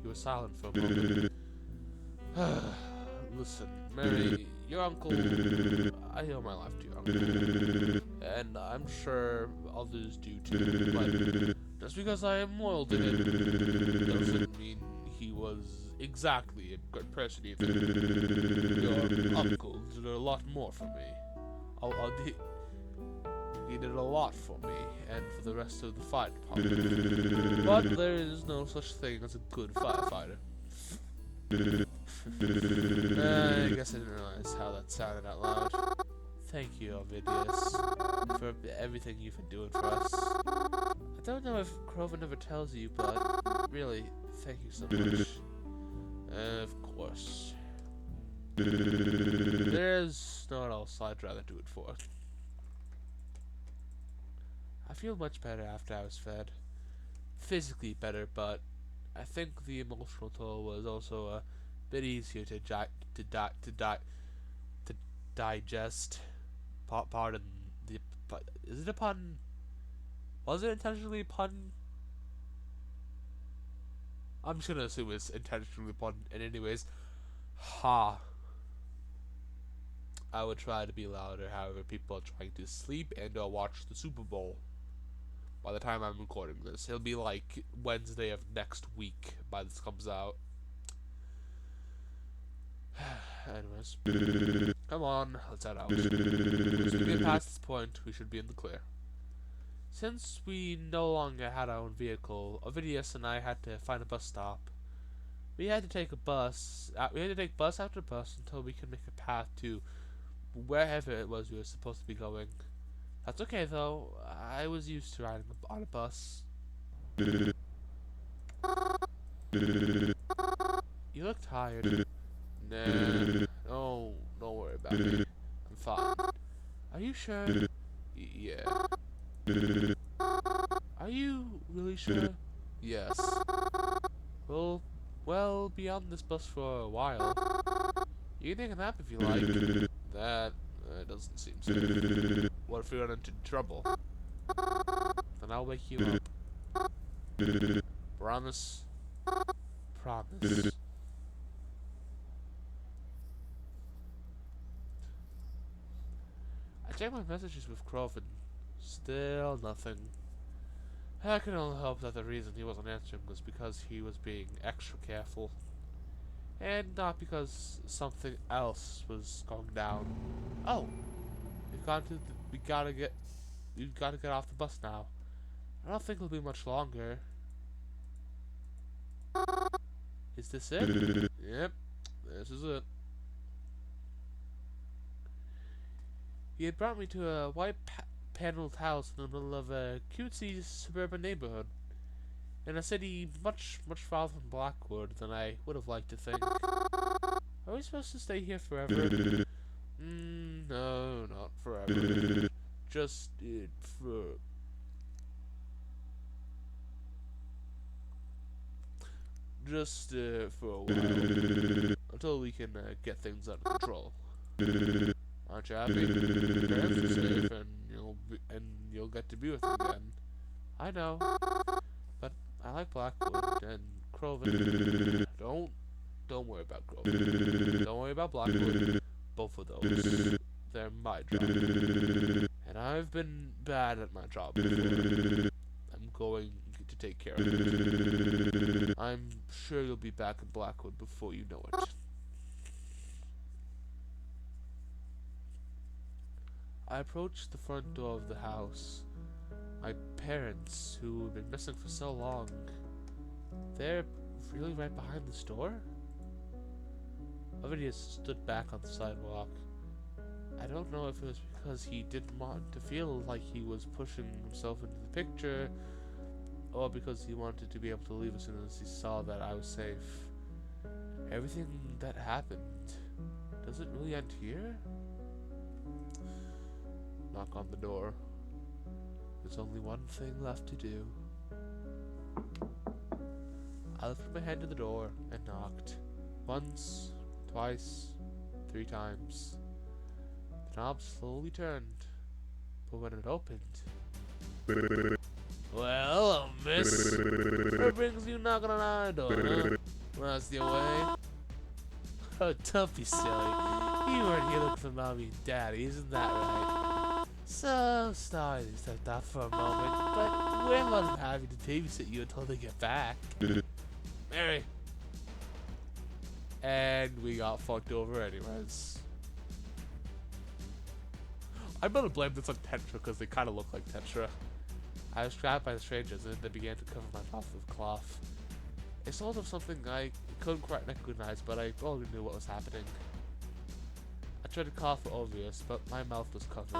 You were silent for a moment. Listen, Mary, your uncle... I owe my life to your uncle. And I'm sure others do too, but just because I am loyal to him doesn't mean he was exactly a good person either. Your uncle did a lot more for me. He did a lot for me, and for the rest of the fire department. But there is no such thing as a good firefighter. I guess I didn't realize how that sounded out loud. Thank you, Ovidius, for everything you've been doing for us. I don't know if Crowven ever tells you, but really, thank you so much. Of course. There's no one else I'd rather do it for. I feel much better after I was fed. Physically better, but I think the emotional toll was also a bit easier to digest. Pardon the... Is it a pun? Was it intentionally a pun? I'm just gonna assume it's intentionally a pun. And anyways, ha. I would try to be louder, however people are trying to sleep and or watch the Super Bowl. By the time I'm recording this, it'll be like Wednesday of next week by this comes out. Anyways, come on, let's head out. Once we get past this point, we should be in the clear. Since we no longer had our own vehicle, Ovidius and I had to find a bus stop. We had to take bus after bus until we could make a path to wherever it was we were supposed to be going. That's okay though, I was used to riding on a bus. You look tired. Nah, oh, don't worry about me. I'm fine. Are you sure? Yeah. Are you really sure? Yes. Well, be on this bus for a while. You can take a nap if you like. That doesn't seem safe. What if we run into trouble? Then I'll wake you up. Promise? Promise. I checked my messages with Crowven. Still nothing. I can only hope that the reason he wasn't answering was because he was being extra careful. and not because something else was going down. Oh, we've got to get off the bus now. I don't think it'll be much longer. Is this it? Yep, this is it. He had brought me to a white paneled house in the middle of a cutesy suburban neighborhood, in a city much, much farther from Blackwood than I would have liked to think. Are we supposed to stay here forever? No, not forever. Just for a while, until we can get things under control. Aren't you happy? Your parents are safe, and you'll get to be with them again. I know, but I like Blackwood and Crowven. Don't worry about Crowven. Don't worry about Blackwood. Both of those, they're my job, and I've been bad at my job before. I'm going to take care of it. I'm sure you'll be back in Blackwood before you know it. I approached the front door of the house. My parents, who had been missing for so long, they're really right behind this door? Ovidius stood back on the sidewalk. I don't know if it was because he didn't want to feel like he was pushing himself into the picture, or because he wanted to be able to leave as soon as he saw that I was safe. Everything that happened, does it really end here? Knock on the door. There's only one thing left to do. I lifted my hand to the door and knocked. Once, twice, 3 times. The knob slowly turned, but when it opened... Well, hello, miss. What brings you knocking on our door, huh? Lost your way? Oh, don't be silly. You weren't here looking for mommy and daddy, isn't that right? So sorry to stepped out for a moment, but we're more than happy to babysit you until they get back. Mary! And we got fucked over anyways. I'm gonna blame this on Tetra because they kind of look like Tetra. I was trapped by the strangers and they began to cover my mouth with cloth. It sort of something I couldn't quite recognize, but I already knew what was happening. I tried to cough for obvious, but my mouth was covered.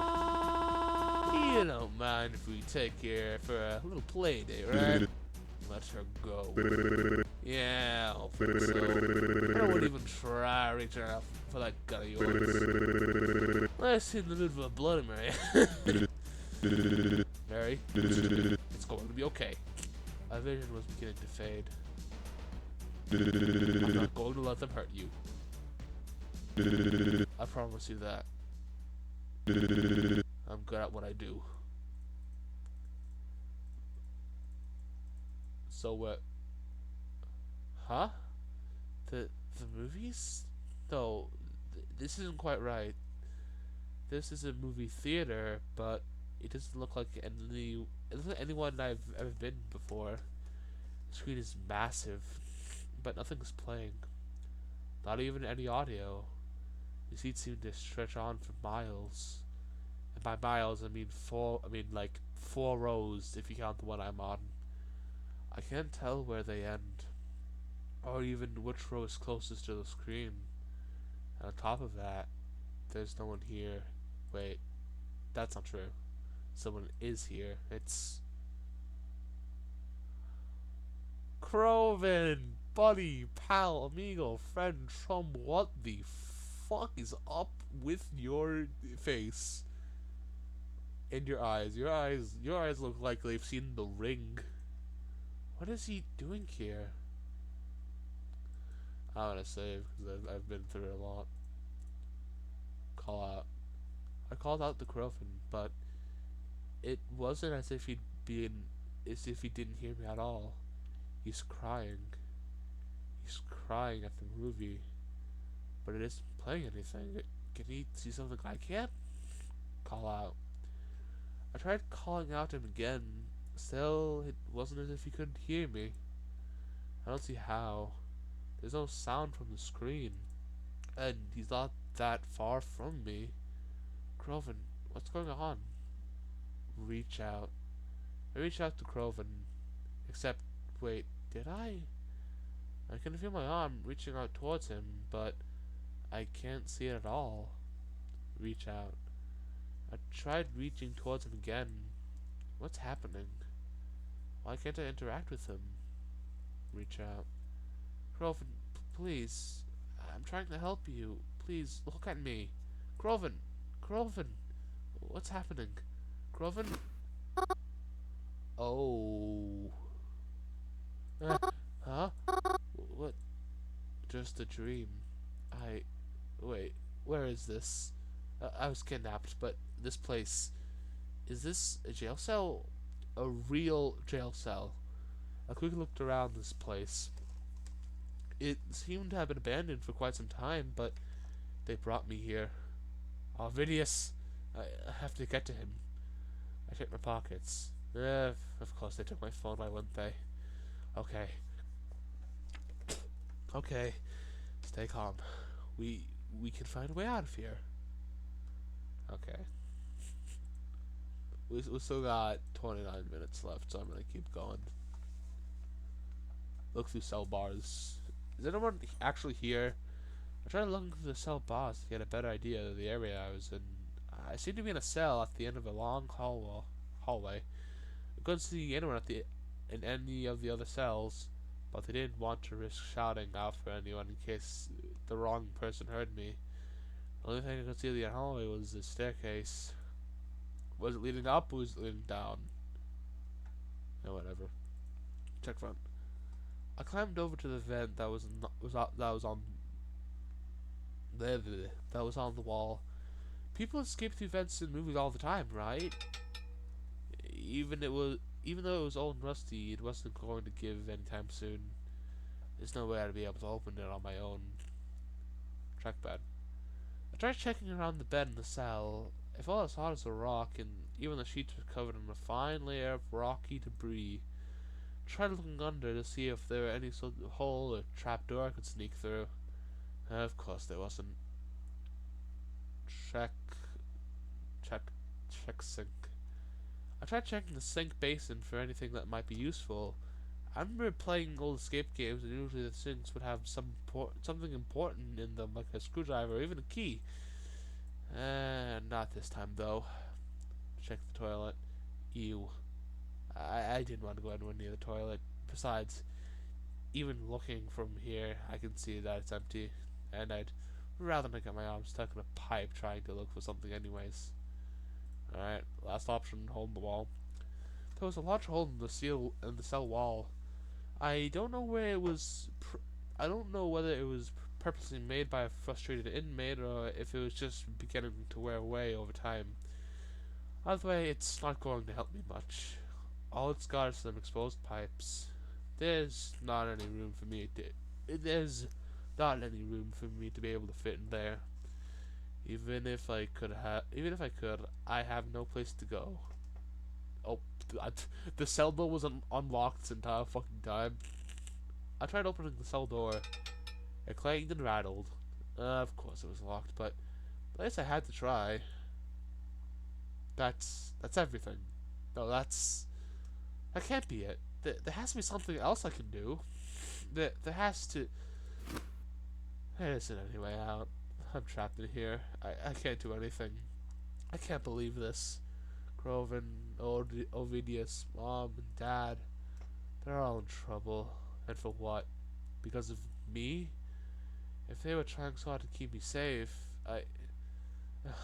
You don't mind if we take her for a little play date, right? Let her go. Yeah, I don't think so. I wouldn't even try reaching out for that gun of yours. Let's in the middle of a Bloody Mary. Mary, it's going to be okay. My vision was beginning to fade. I'm not going to let them hurt you. I promise you that. I'm good at what I do. So what? Huh? The movies? No, this isn't quite right. This is a movie theater, but it doesn't look like anyone I've ever been before. The screen is massive, but nothing's playing. Not even any audio. The seats seem to stretch on for miles. And by miles, I mean like 4 rows if you count the one I'm on. I can't tell where they end, or even which row is closest to the screen. And on top of that, there's no one here. Wait, that's not true. Someone is here. It's Crowven, buddy, pal, amigo, friend, chum. What the fuck is up with your face and your eyes? Your eyes look like they've seen The Ring. What is he doing here? I want to save because I've been through it a lot. Call out. I called out the Crowven, but it wasn't as if he didn't hear me at all. He's crying. He's crying at the movie, but it isn't playing anything. Can he see something I can't? Call out. I tried calling out to him again. Still, it wasn't as if he couldn't hear me. I don't see how. There's no sound from the screen. And he's not that far from me. Crowven, what's going on? Reach out. I reach out to Crowven. Except, wait, did I? I can feel my arm reaching out towards him, but I can't see it at all. Reach out. I tried reaching towards him again. What's happening? Why can't I interact with him? Reach out. Crowven, please. I'm trying to help you. Please, look at me. Crowven! Crowven! What's happening? Crowven? Oh. Huh? What? Just a dream. Wait, where is this? I was kidnapped, but this place... Is this a jail cell? A real jail cell. I quickly looked around this place. It seemed to have been abandoned for quite some time, but they brought me here. Vidius! I have to get to him. I checked my pockets. Of course they took my phone, why wouldn't they? Okay. Okay. Stay calm. We can find a way out of here. Okay. We still got 29 minutes left, so I'm gonna keep going. Look through cell bars. Is anyone actually here? I tried looking through the cell bars to get a better idea of the area I was in. I seemed to be in a cell at the end of a long hallway. I couldn't see anyone in any of the other cells, but they didn't want to risk shouting out for anyone in case the wrong person heard me. The only thing I could see in the hallway was the staircase. Was it leading up or was it leading down? No, whatever. Check front. I climbed over to the vent that was on the wall. People escape through vents in movies all the time, right? Even though it was old and rusty, it wasn't going to give anytime soon. There's no way I'd be able to open it on my own. Trackpad. I tried checking around the bed in the cell. If all I saw was a rock, and even the sheets were covered in a fine layer of rocky debris. I tried looking under to see if there were any sort of hole or trap door I could sneak through. Of course there wasn't. Check sink. I tried checking the sink basin for anything that might be useful. I remember playing old escape games, and usually the sinks would have something important in them, like a screwdriver or even a key. Not this time, though. Check the toilet. Ew. I didn't want to go anywhere near the toilet. Besides, even looking from here, I can see that it's empty, and I'd rather not get my arm stuck in a pipe trying to look for something anyways. Alright, last option, hole in the wall. There was a large hole in the cell wall. I don't know where it was. I don't know whether it was purposely made by a frustrated inmate or if it was just beginning to wear away over time. Either way, it's not going to help me much. All it's got is some exposed pipes. There's not any room for me to be able to fit in there. Even if I could, I have no place to go. Oh, the cell door was unlocked this entire fucking time. I tried opening the cell door. It clanged and rattled. Of course it was locked, but at least I had to try. That's everything. No, that can't be it. There has to be something else I can do. There has to. There isn't any way out. I'm trapped in here. I can't do anything. I can't believe this. Crowven, Ovidius, Mom, and Dad. They're all in trouble. And for what? Because of me? If they were trying so hard to keep me safe,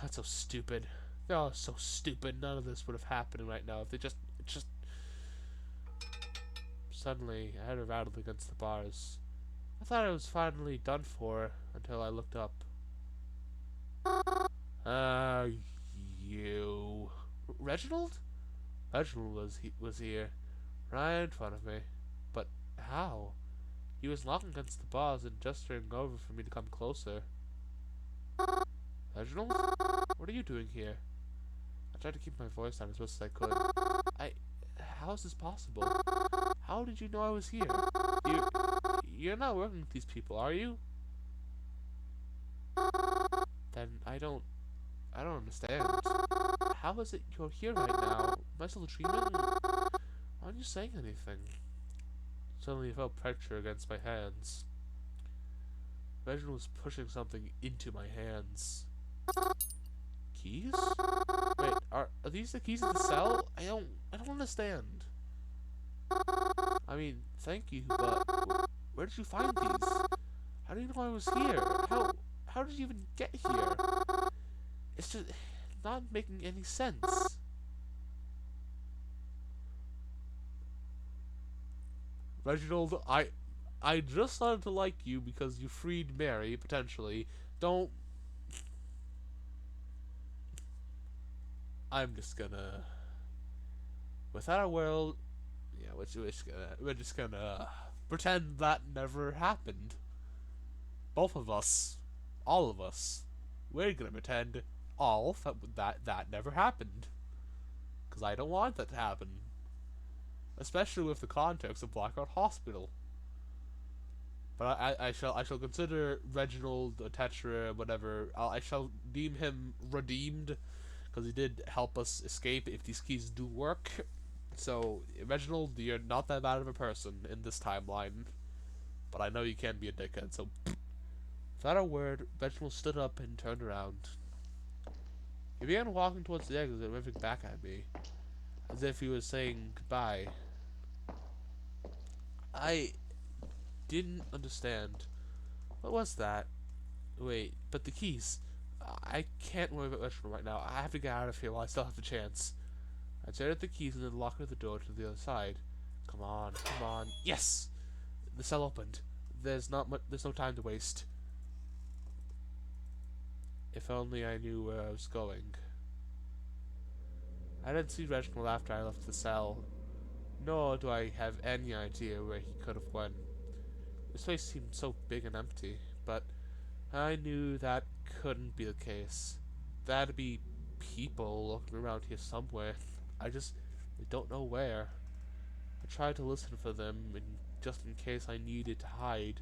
that's so stupid. They're all so stupid. None of this would have happened right now if they just... Suddenly, I heard a rattle against the bars. I thought I was finally done for until I looked up. You... Reginald? Reginald was here, right in front of me. But how? He was knocking against the bars and gesturing over for me to come closer. Reginald? What are you doing here? I tried to keep my voice down as best as I could. How is this possible? How did you know I was here? You're not working with these people, are you? Then I don't understand. How is it you're here right now? Am I still dreaming? Why aren't you saying anything? Suddenly I felt pressure against my hands. Reginald was pushing something into my hands. Keys? Wait, are these the keys of the cell? I don't understand. I mean, thank you, but where did you find these? How do you know I was here? How did you even get here? It's just not making any sense. Reginald, I just started to like you because you freed Mary, potentially. Don't... I'm just gonna... Without a world... Yeah, we're just gonna pretend that never happened. Both of us. All of us. We're gonna pretend that never happened. Because I don't want that to happen. Especially with the context of Blackout Hospital. But I shall consider Reginald a Tetra, whatever. I shall deem him redeemed, because he did help us escape if these keys do work. So, Reginald, you're not that bad of a person in this timeline. But I know you can be a dickhead, so... Without a word, Reginald stood up and turned around. He began walking towards the exit, waving back at me, as if he was saying goodbye. I didn't understand. What was that? Wait, but the keys. I can't worry about Reginald right now. I have to get out of here while I still have the chance. I stared at the keys and then locked the door to the other side. Come on, come on. Yes! The cell opened. There's no time to waste. If only I knew where I was going. I didn't see Reginald after I left the cell, nor do I have any idea where he could have went. This place seemed so big and empty, but I knew that couldn't be the case. There'd be people looking around here somewhere. I don't know where. I tried to listen for them, just in case I needed to hide,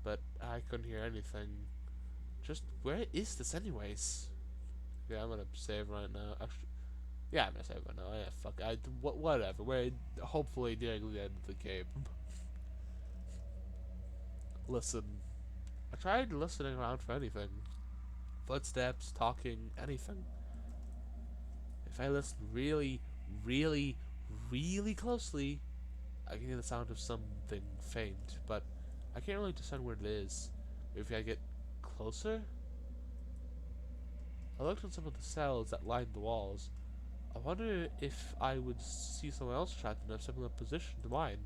but I couldn't hear anything. Just, where is this anyways? Yeah, I'm gonna save right now. Actually, yeah, I'm gonna save right now. Yeah, fuck it. Whatever. We're hopefully nearly the end of the game. Listen. I tried listening around for anything. Footsteps, talking, anything. If I listen really, really, really closely, I can hear the sound of something faint, but I can't really discern where it is. Maybe if I get closer? I looked at some of the cells that lined the walls. I wonder if I would see someone else trapped in a similar position to mine.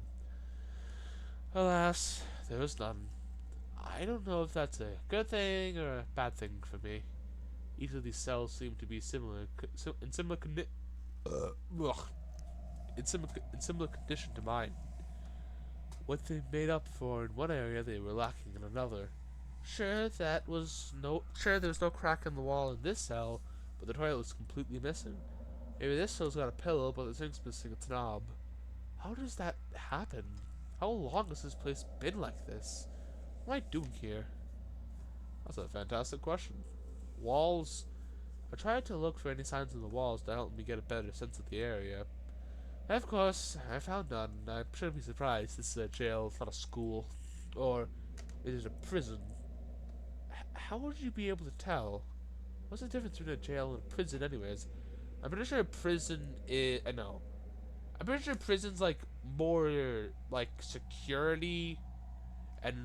Alas, there was none. I don't know if that's a good thing or a bad thing for me. Each of these cells seemed to be similar condition to mine. What they made up for in one area, they were lacking in another. Sure, there was no crack in the wall in this cell, but the toilet was completely missing. Maybe this cell's got a pillow, but the sink's missing its knob. How does that happen? How long has this place been like this? What am I doing here? That's a fantastic question. Walls. I tried to look for any signs on the walls to help me get a better sense of the area. And of course, I found none. I shouldn't be surprised. This is a jail, it's not a school. Or it is a prison. How would you be able to tell? What's the difference between a jail and a prison anyways? I'm pretty sure a prison is... I know. I'm pretty sure prison's like more like security and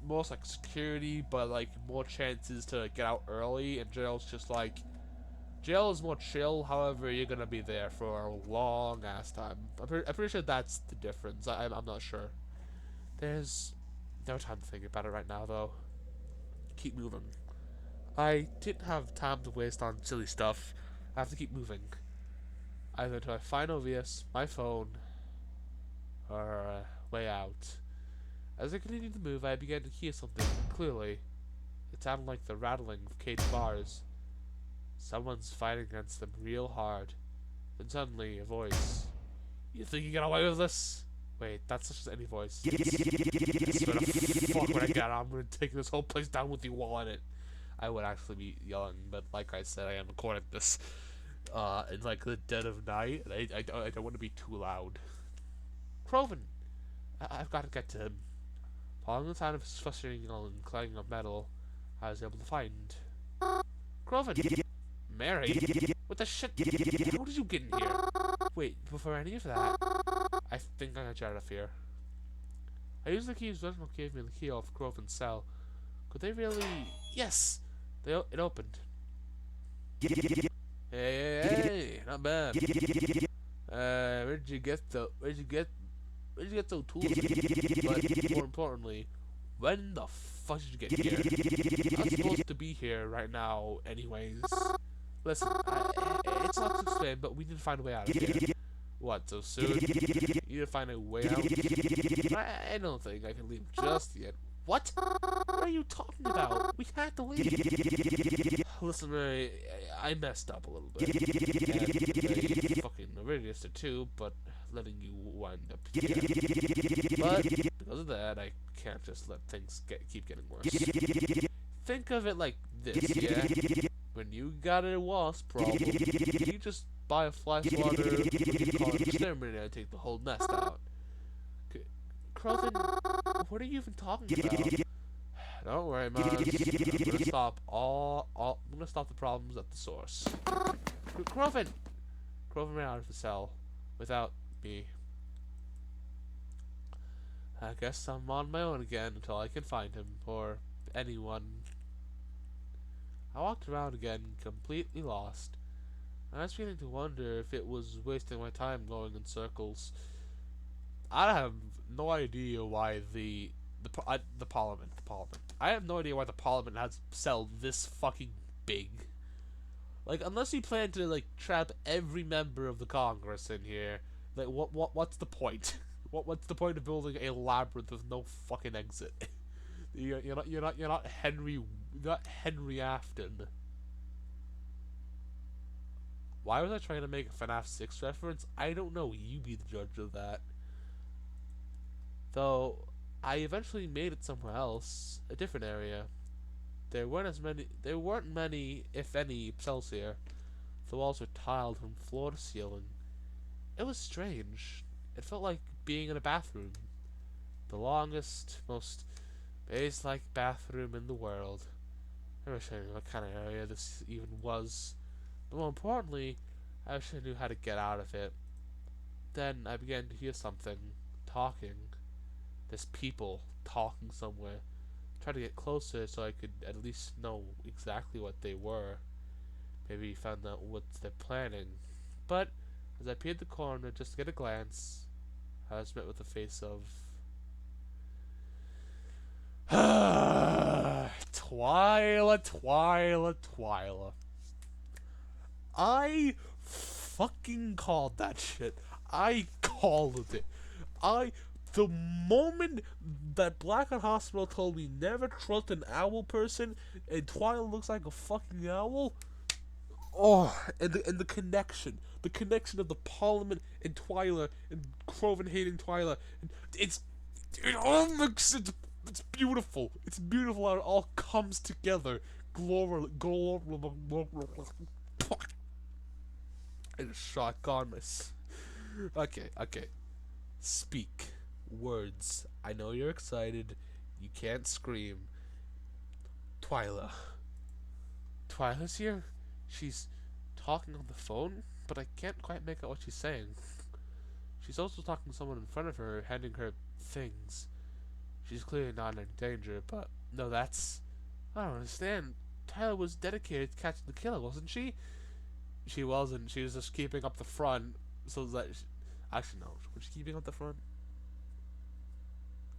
most like security, but like more chances to get out early, and jail's just like... Jail is more chill, however, you're gonna be there for a long ass time. I'm pretty sure that's the difference. I'm not sure. There's no time to think about it right now, though. Keep moving. I didn't have time to waste on silly stuff. I have to keep moving. Either until I find Ovius, my phone, or a way out. As I continued to move, I began to hear something clearly. It sounded like the rattling of caged bars. Someone's fighting against them real hard. Then suddenly, a voice. You think you got away with this? Wait, that's just any voice. I swear to fuck when I get out, I'm gonna take this whole place down with you all in it. I would actually be yelling, but like I said, I am recording this in like the dead of night, and I don't want to be too loud. Crowven! I've got to get to him. Following the sound of his frustrating yelling and clanging of metal, I was able to find Crowven! Mary? What the shit? How did you get in here? Wait, before any of that, I think I got you out of here. I used the keys Reginald gave me the key off Crowven's cell. Could they really... Yes! It opened. Hey, not bad. Where'd you get those tools? But more importantly, when the fuck did you get here? I'm not supposed to be here right now anyways. Listen, it's not to explain, but we need to find a way out of here. What, so soon? You need to find a way out? I don't think I can leave just yet. What? What are you talking about? We have to leave. Listen, I messed up a little bit. And I fucking Iridius did too, but letting you wind up here. But because of that, I can't just let things keep getting worse. Think of it like this, yeah? When you got a wasp problem, you just buy a fly swatter, call it exterminator, and take the whole nest out. Crowven, what are you even talking about? Don't worry, man. I'm gonna stop the problems at the source. Crowven ran out of the cell without me. I guess I'm on my own again until I can find him or anyone. I walked around again, completely lost. I was beginning to wonder if it was wasting my time going in circles. I have no idea why the parliment. I have no idea why the parliment has cell this fucking big. Like, unless you plan to like trap every member of the Congress in here, like what's the point? What's the point of building a labyrinth with no fucking exit? You're not Henry Afton. Why was I trying to make a FNAF 6 reference? I don't know. You be the judge of that. Though I eventually made it somewhere else, a different area. There weren't many, if any, cells here. The walls were tiled from floor to ceiling. It was strange. It felt like being in a bathroom. The longest, most base-like bathroom in the world. I wish I knew what kind of area this even was. But more importantly, I wish I knew how to get out of it. Then I began to hear something. Talking. There's people talking somewhere. Tried to get closer so I could at least know exactly what they were. Maybe find out what they're planning. But as I peered the corner just to get a glance, I was met with a face of Twyla. I fucking called that shit. I called it. The moment that Blackout Hospital told me never trust an owl person, and Twyla looks like a fucking owl. Oh, and the connection of the Parliment and Twyla and Crowven hating Twyla, and it all makes it. It's beautiful. It's beautiful how it all comes together. I just shotgun this. Okay. Speak. Words. I know you're excited. You can't scream. Twyla. Twyla's here? She's talking on the phone, but I can't quite make out what she's saying. She's also talking to someone in front of her, handing her things. She's clearly not in danger, but no, that's... I don't understand. Twyla was dedicated to catching the killer, wasn't she? She wasn't. She was just keeping up the front, so that... Actually, no. Was she keeping up the front?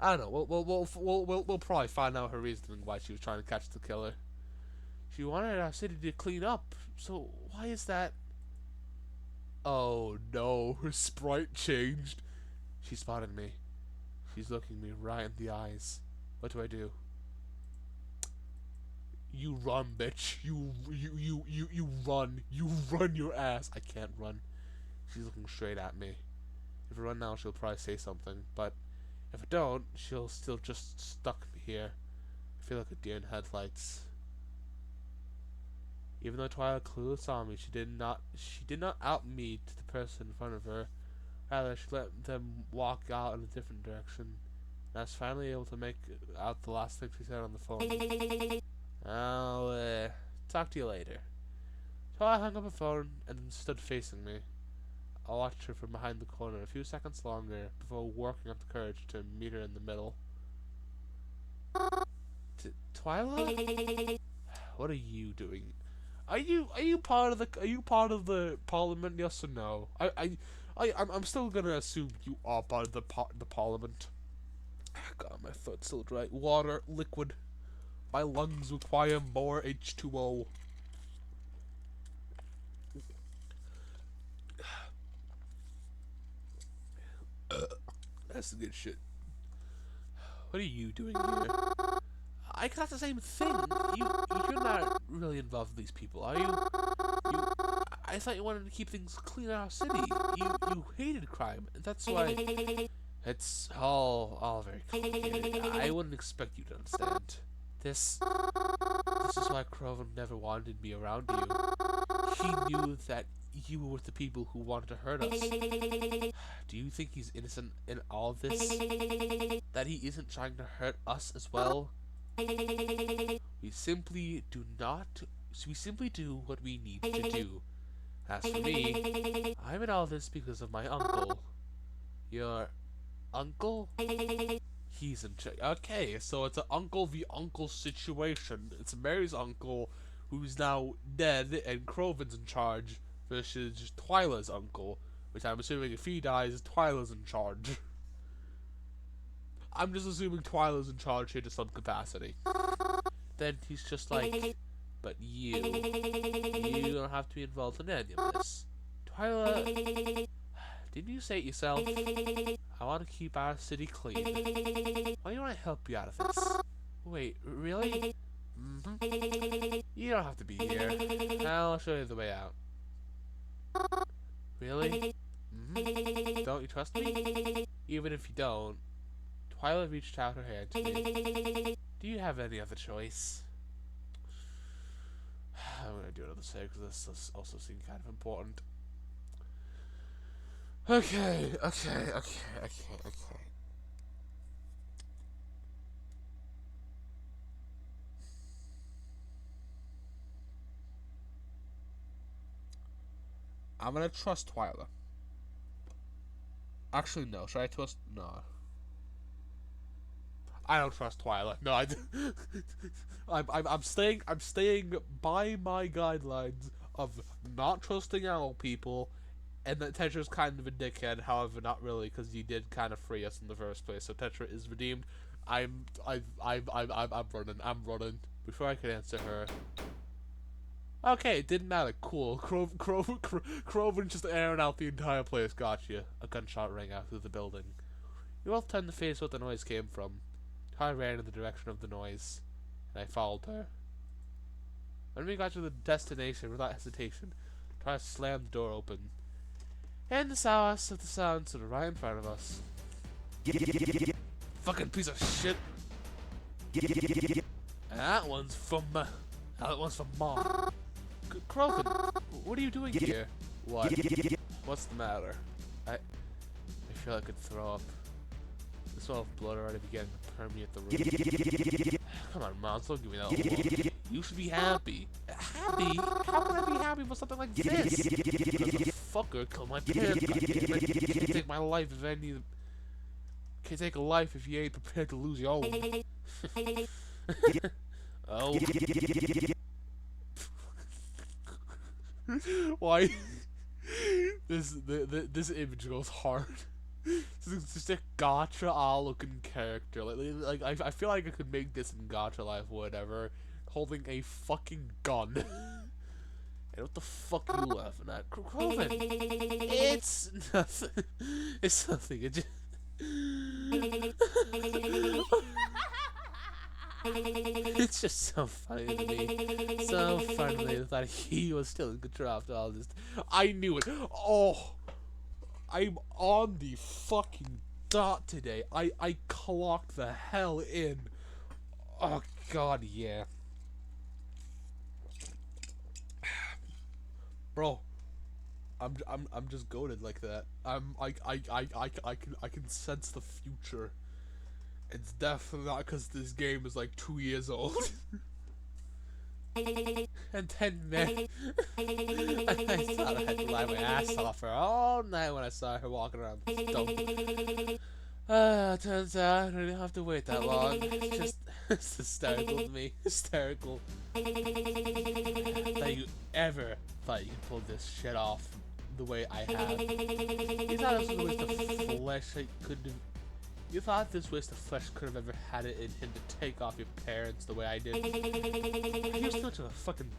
I don't know. We'll probably find out her reasoning why she was trying to catch the killer. She wanted our city to clean up, so why is that? Oh no, her sprite changed. She spotted me. She's looking me right in the eyes. What do I do? You run, bitch. You run. You run your ass. I can't run. She's looking straight at me. If I run now, she'll probably say something, but if I don't, she'll still just stuck me here. I feel like a deer in headlights. Even though Twyla clearly saw me, she did not out me to the person in front of her. Rather, she let them walk out in a different direction. And I was finally able to make out the last thing she said on the phone. I'll talk to you later. Twyla hung up the phone and then stood facing me. I watched her from behind the corner a few seconds longer before working up the courage to meet her in the middle. Twyla? What are you doing? Are you part of the parliament? Yes or no? I'm still gonna assume you are part of the parliament. God, my throat's still dry. Water, liquid. My lungs require more H2O. That's the good shit. What are you doing here? I got the same thing. You're not really involved with these people, are you? I thought you wanted to keep things clean in our city. You hated crime, and that's why. It's all very complicated. I wouldn't expect you to understand. This is why crowven never wanted me around you. He knew that you were with the people who wanted to hurt us. Do you think he's innocent in all of this? That he isn't trying to hurt us as well? We simply do what we need to do. As for me, I'm in all this because of my uncle. Your uncle? He's in charge. Okay, so it's an uncle v uncle situation. It's Mary's uncle, who's now dead, and crowven's in charge, versus Twyla's uncle, which I'm assuming if he dies, Twyla's in charge. I'm just assuming Twyla's in charge here to some capacity. Then he's just like, but you don't have to be involved in any of this. Twyla, didn't you say it yourself? I want to keep our city clean. Why do I help you out of this? Wait, really? Mm-hmm. You don't have to be here. I'll show you the way out. Really? Mm-hmm. Don't you trust me? Even if you don't, Twyla reached out her hand to me. Do you have any other choice? I'm gonna do another save because this also seems kind of important. Okay. I'm gonna trust Twyla. Actually, no. Should I trust? No. I don't trust Twyla. No, I'm staying by my guidelines of not trusting owl people, and that Tetra's kind of a dickhead. However, not really, because he did kind of free us in the first place. So Tetra is redeemed. I'm running. I'm running. Before I could answer her. Okay, it didn't matter. Cool. Crowven just airing out the entire place. Gotcha. A gunshot rang out through the building. We both turned to face what the noise came from. I ran in the direction of the noise, and I followed her. When we got to the destination, without hesitation, Tara slammed the door open, and saw us at the sound stood right in front of us. Fucking piece of shit. And that one's from Mom. Crowven, what are you doing here? What? What's the matter? I feel I could throw up. The smell of blood already began to permeate the room. Come on, Mom, don't give me that look. You should be happy. Happy? How can I be happy for something like this? Because the fucker killed my parents, goddammit. You can't take my life if any... Can't take a life if you ain't prepared to lose your own. Oh. Why? This image goes hard. It's just a gacha looking character. Like I feel like I could make this in gacha life or whatever, holding a fucking gun. And what the fuck are you laughing at? Crowven? It's nothing. It's nothing. It just... It's just so funny to me. So funny that he was still in control after all this. I knew it. Oh. I'm on the fucking dot today. I clocked the hell in. Oh god, yeah. Bro, I'm just goated like that. I can sense the future. It's definitely not because this game is like 2 years old. And then, man, I thought I had to lie my ass off her all night when I saw her walking around the stump. Turns out I didn't have to wait that long. It's just, it's hysterical to me. Hysterical. That you ever thought you could pull this shit off the way I have. You thought this was a waste of flesh I couldn't have. You thought this waste of flesh could have ever had it in him to take off your parents the way I did. You're such a fucking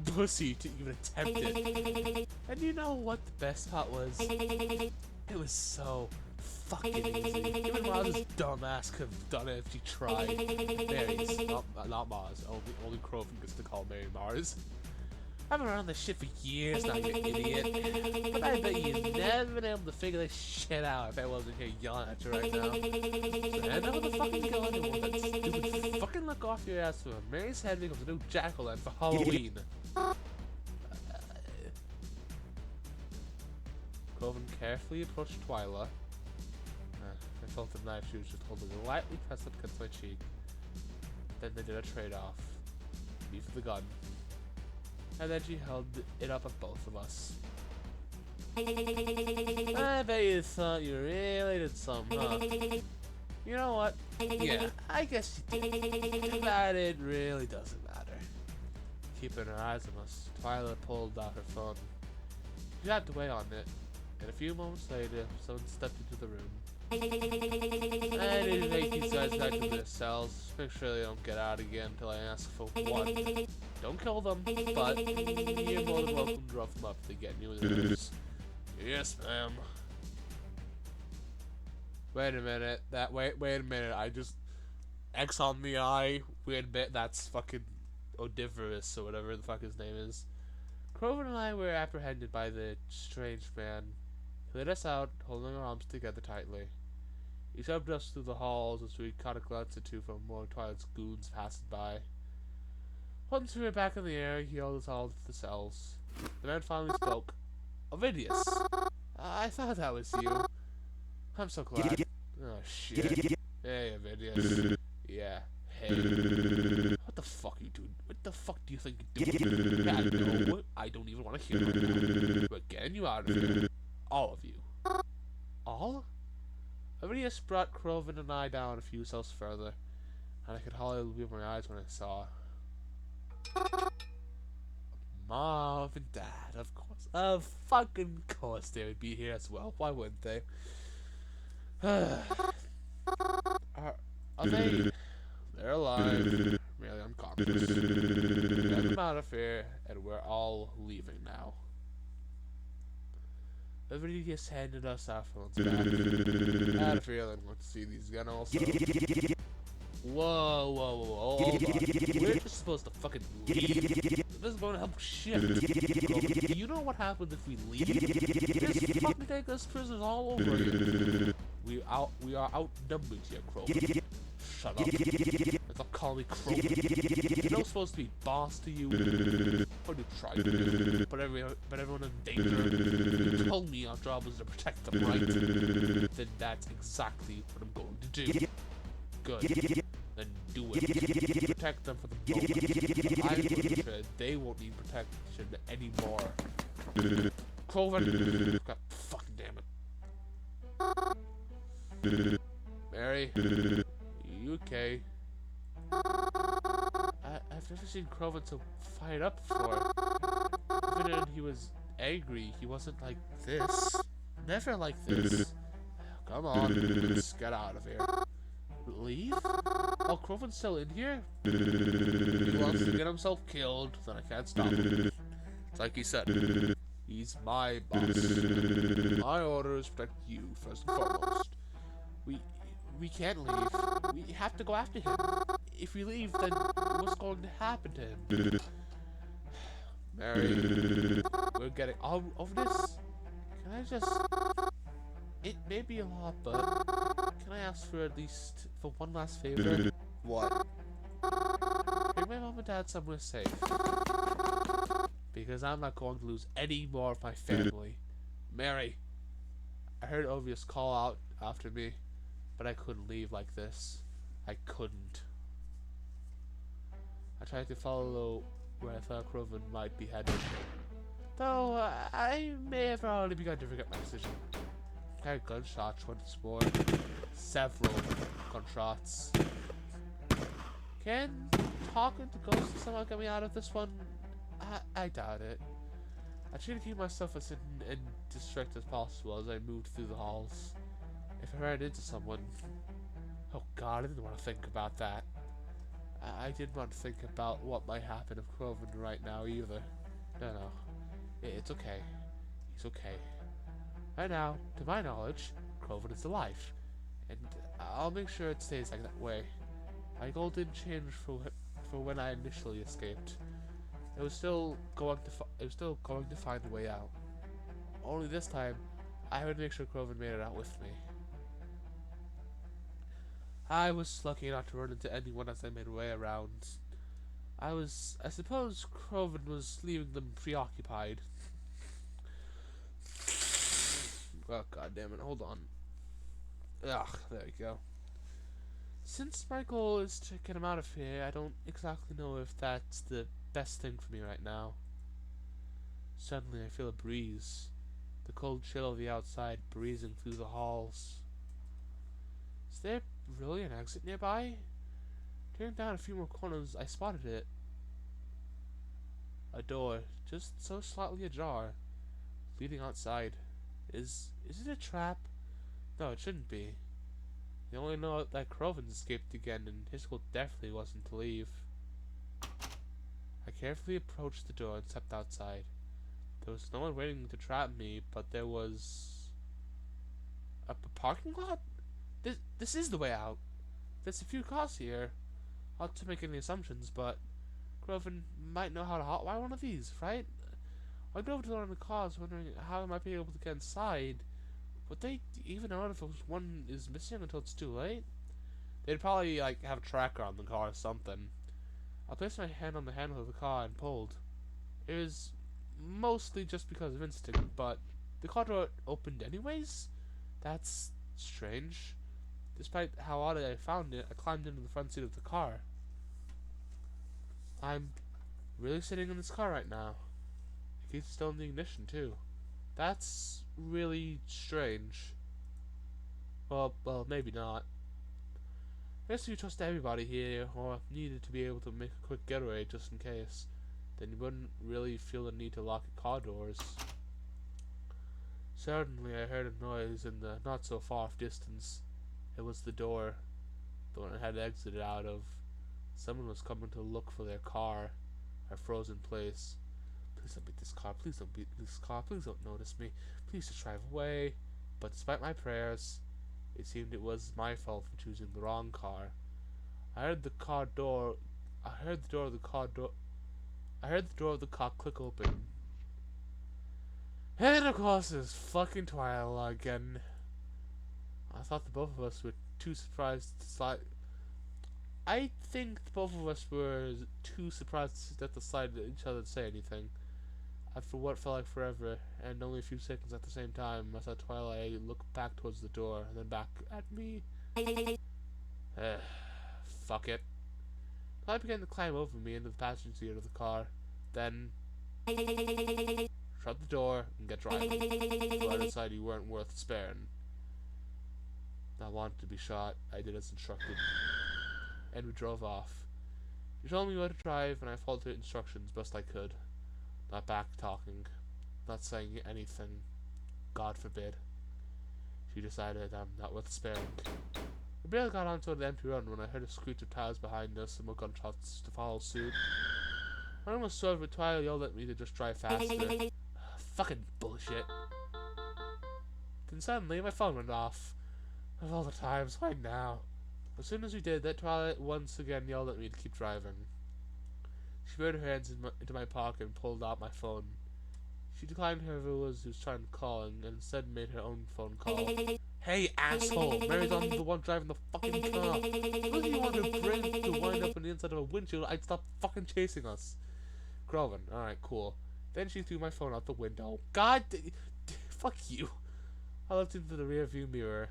pussy to even attempt it. And you know what the best part was? It was so fucking easy. Even Mars' dumbass could have done it if she tried. Mary's, not Mars. Only Crowven gets to call Mary Mars. I've been around this shit for years now, you idiot. But I bet you've never been able to figure this shit out if I wasn't here yelling at you right now. So hand over the fucking gun and want that stupid fucking look off your ass for Mary's head becomes a new jack-o'-lantern for Halloween. Crowven carefully approached twyla. I felt the knife she was just holding lightly pressed up against my cheek. Then they did a trade-off. Me for the gun. And then she held it up at both of us. I bet you thought you really did something, huh? You know what? Yeah, I guess you did. Too bad it really doesn't matter. Keeping her eyes on us, twyla pulled out her phone. She had to wait on it, and a few moments later, someone stepped into the room. I need to make these guys back to their cells. Make sure they don't get out again until I ask for one. Don't kill them, but you're more than welcome to rough them up if they get new news. Yes, ma'am. Wait a minute. Wait a minute. I just X on the eye. Weird bit. That's fucking Odiferous or whatever the fuck his name is. Crowven and I were apprehended by the strange man. He led us out, holding our arms together tightly. He shoved us through the halls as we caught a glance or two from more Twilight's goons passing by. Once we were back in the air, he held us all to the cells. The man finally spoke. Ovidius! I thought that was you. I'm so glad. Oh shit. Hey, Ovidius. Yeah. Hey. What the fuck are you doing? What the fuck do you think you're doing? Yeah, no, I don't even want to hear about that. We're getting you out of here. All of you. All? Ovidius brought Crowven and I down a few cells further, and I could hardly believe my eyes when I saw Mom and Dad, of course. Of fucking course they would be here as well. Why wouldn't they? Are they? They're alive. Really unconscious. Get them out of here, and we're all leaving now. Everybody just handed us our phones back. I had a feeling we'll see these again also. Whoa, hold on. We're just supposed to fucking leave. This is going to help shit. Do you know what happens if we leave? Just fucking take us prisoners all over again. We are outnumbered here, Crowven. Shut up. Don't call me Crowven. You're not supposed to be boss to you. What do you try to do? Put everyone in danger. You told me our job was to protect them, right? Then that's exactly what I'm going to do. Good. Then do it. Protect them for the moment. I'm pretty sure they won't need protection anymore. Crowven! God fucking damn it. Mary? You okay? I've never seen Crowven so fired up before. Even when he was angry, he wasn't like this. Never like this. Come on, let's get out of here. Leave? Oh, Crowven's still in here? If he wants to get himself killed, then I can't stop him. It's like he said, he's my boss. My orders protect you first and foremost. We can't leave. We have to go after him. If we leave, then what's going to happen to him? Mary, we're getting all of this. Can I just It may be a lot, but can I ask for at least for one last favor? What? Bring my mom and dad somewhere safe. Because I'm not going to lose any more of my family. Mary, I heard Ovius call out after me, but I couldn't leave like this. I couldn't. I tried to follow where I thought crowven might be headed. Though I may have already begun to forget my decision. I heard gunshots once more. Several gunshots. Can talking to ghosts somehow get me out of this one? I doubt it. I tried to keep myself as hidden and distracted as possible as I moved through the halls. If I ran into someone... Oh god, I didn't want to think about that. I didn't want to think about what might happen if Crowven right now either. No. It's okay. He's okay. Right now, to my knowledge, Crowven is alive. And I'll make sure it stays like that way. My goal didn't change for when I initially escaped. It was still going to find a way out. Only this time, I would make sure Crowven made it out with me. I was lucky not to run into anyone as I made my way around. I suppose Crowven was leaving them preoccupied. Oh god damn it, hold on. Ugh, there we go. Since my goal is to get him out of here, I don't exactly know if that's the best thing for me right now. Suddenly I feel a breeze. The cold chill of the outside breezing through the halls. Is there really an exit nearby? Turning down a few more corners, I spotted it. A door, just so slightly ajar, leading outside. Is it a trap? No, it shouldn't be. They only know that Crowven escaped again, and his goal definitely wasn't to leave. I carefully approached the door and stepped outside. There was no one waiting to trap me, but there was... a parking lot? This is the way out. There's a few cars here. Not to make any assumptions, but Crowven might know how to hotwire one of these, right? I drove to one of the cars, wondering how I might be able to get inside. Would they even know if one is missing until it's too late? They'd probably have a tracker on the car or something. I placed my hand on the handle of the car and pulled. It was mostly just because of instinct, but the car door opened anyways? That's strange. Despite how odd I found it, I climbed into the front seat of the car. I'm really sitting in this car right now. The key's still in the ignition, too. That's really strange. Well, maybe not. I guess if you trust everybody here, or needed to be able to make a quick getaway just in case, then you wouldn't really feel the need to lock car doors. Suddenly I heard a noise in the not-so-far-off distance. It was the door I had exited out of. Someone was coming to look for their car. I froze in place. Please don't beat this car. Please don't beat this car. Please don't notice me. Please just drive away. But despite my prayers, it seemed it was my fault for choosing the wrong car. I heard the door of the car click open. And of course, it's fucking twyla again. I thought the both of us were too surprised to slide. I think both of us were too surprised to sit at the side of each other to say anything. After what felt like forever, and only a few seconds at the same time, I saw Twilight look back towards the door, and then back at me. Fuck it. Twilight began to climb over me into the passenger seat of the car. Then, shut the door and get driving. So I decided you weren't worth sparing. I wanted to be shot. I did as instructed. And we drove off. You told me what to drive, and I followed the instructions best I could. Not back talking. Not saying anything. God forbid. She decided I'm not worth sparing. We barely got onto the empty road when I heard a screech of tires behind us and more gunshots to follow suit. I almost swerved, but Twilight yelled at me to just drive faster. Fucking bullshit. Then suddenly my phone went off. Of all the times, why now? As soon as we did, that Twilight once again yelled at me to keep driving. She put her hands into my pocket and pulled out my phone. She declined whoever was who was trying to call and instead made her own phone call. Hey, asshole! Mary's on the one driving the fucking car. Suppose you want her brain to wind up on the inside of a windshield, I'd stop fucking chasing us. Crowven, alright, cool. Then she threw my phone out the window. Fuck you. I looked into the rear view mirror.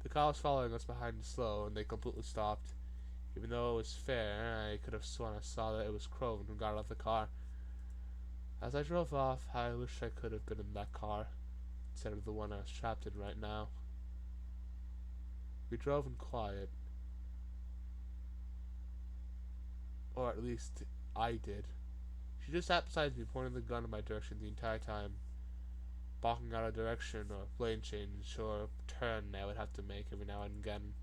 The car was following us behind slow, and they completely stopped. Even though it was fair, I could have sworn I saw that it was Crowven who got out of the car. As I drove off, I wish I could have been in that car, instead of the one I was trapped in right now. We drove in quiet. Or at least, I did. She just sat beside me, pointing the gun in my direction the entire time. Balking out of direction, or lane change, or turn I would have to make every now and again.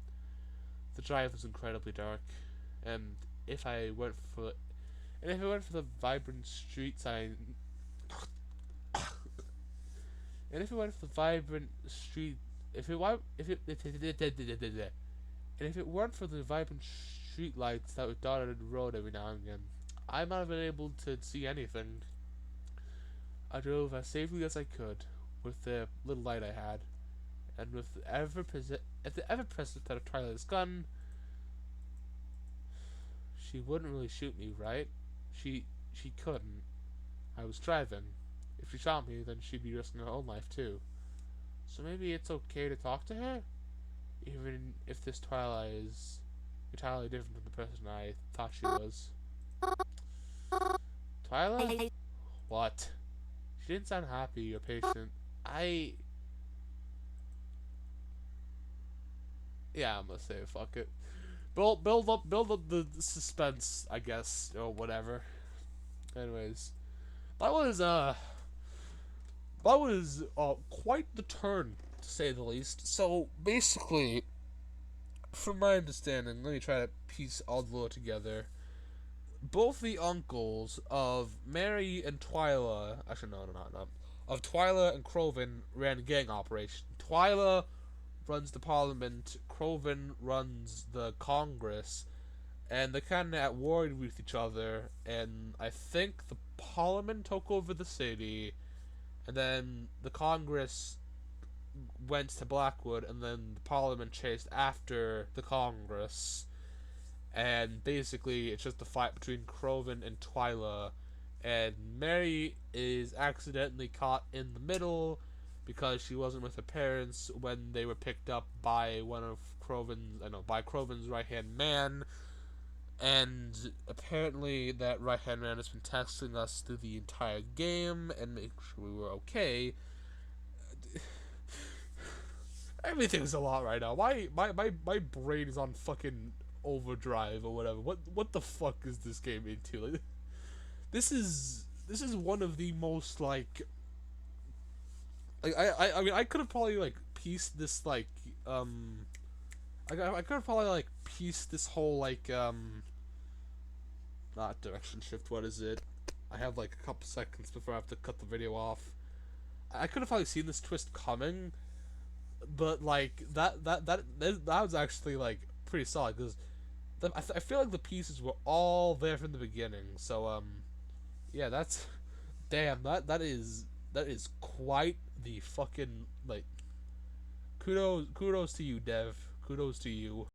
The drive was incredibly dark, and if I went for the vibrant street sign, and if it went for the vibrant street, if it weren't for the vibrant street lights that were dotted the road every now and again, I might have been able to see anything. I drove as safely as I could, with the little light I had, and with the ever-present threat of Twyla's gun. She wouldn't really shoot me, right? She couldn't. I was driving. If she shot me, then she'd be risking her own life too. So maybe it's okay to talk to her? Even if this Twyla is entirely different from the person I thought she was. Twyla? What? She didn't sound happy or patient. Yeah, I'm gonna say fuck it. Build up the suspense, I guess, or whatever. Anyways, that was quite the turn, to say the least. So basically, from my understanding, let me try to piece all the lore together. Both the uncles of Mary and Twyla, actually no, of Twyla and Crowven ran a gang operation. Twyla runs the Parliament, Crowven runs the Congress, and they're kind of at war with each other, and I think the Parliament took over the city, and then the Congress went to Blackwood, and then the Parliament chased after the Congress, and basically it's just a fight between Crowven and Twyla, and Mary is accidentally caught in the middle because she wasn't with her parents when they were picked up by Crowven's right-hand man, and apparently that right-hand man has been texting us through the entire game and making sure we were okay. Everything's a lot right now. My brain is on fucking overdrive or whatever. What the fuck is this game into? Like, this is one of the most I mean I could have probably pieced this I could have probably pieced this whole not direction shift, what is it? I have a couple seconds before I have to cut the video off. I could have probably seen this twist coming, but that was actually pretty solid because I feel like the pieces were all there from the beginning. So yeah, that's damn, that is quite the fucking kudos to you, Dev. Kudos to you.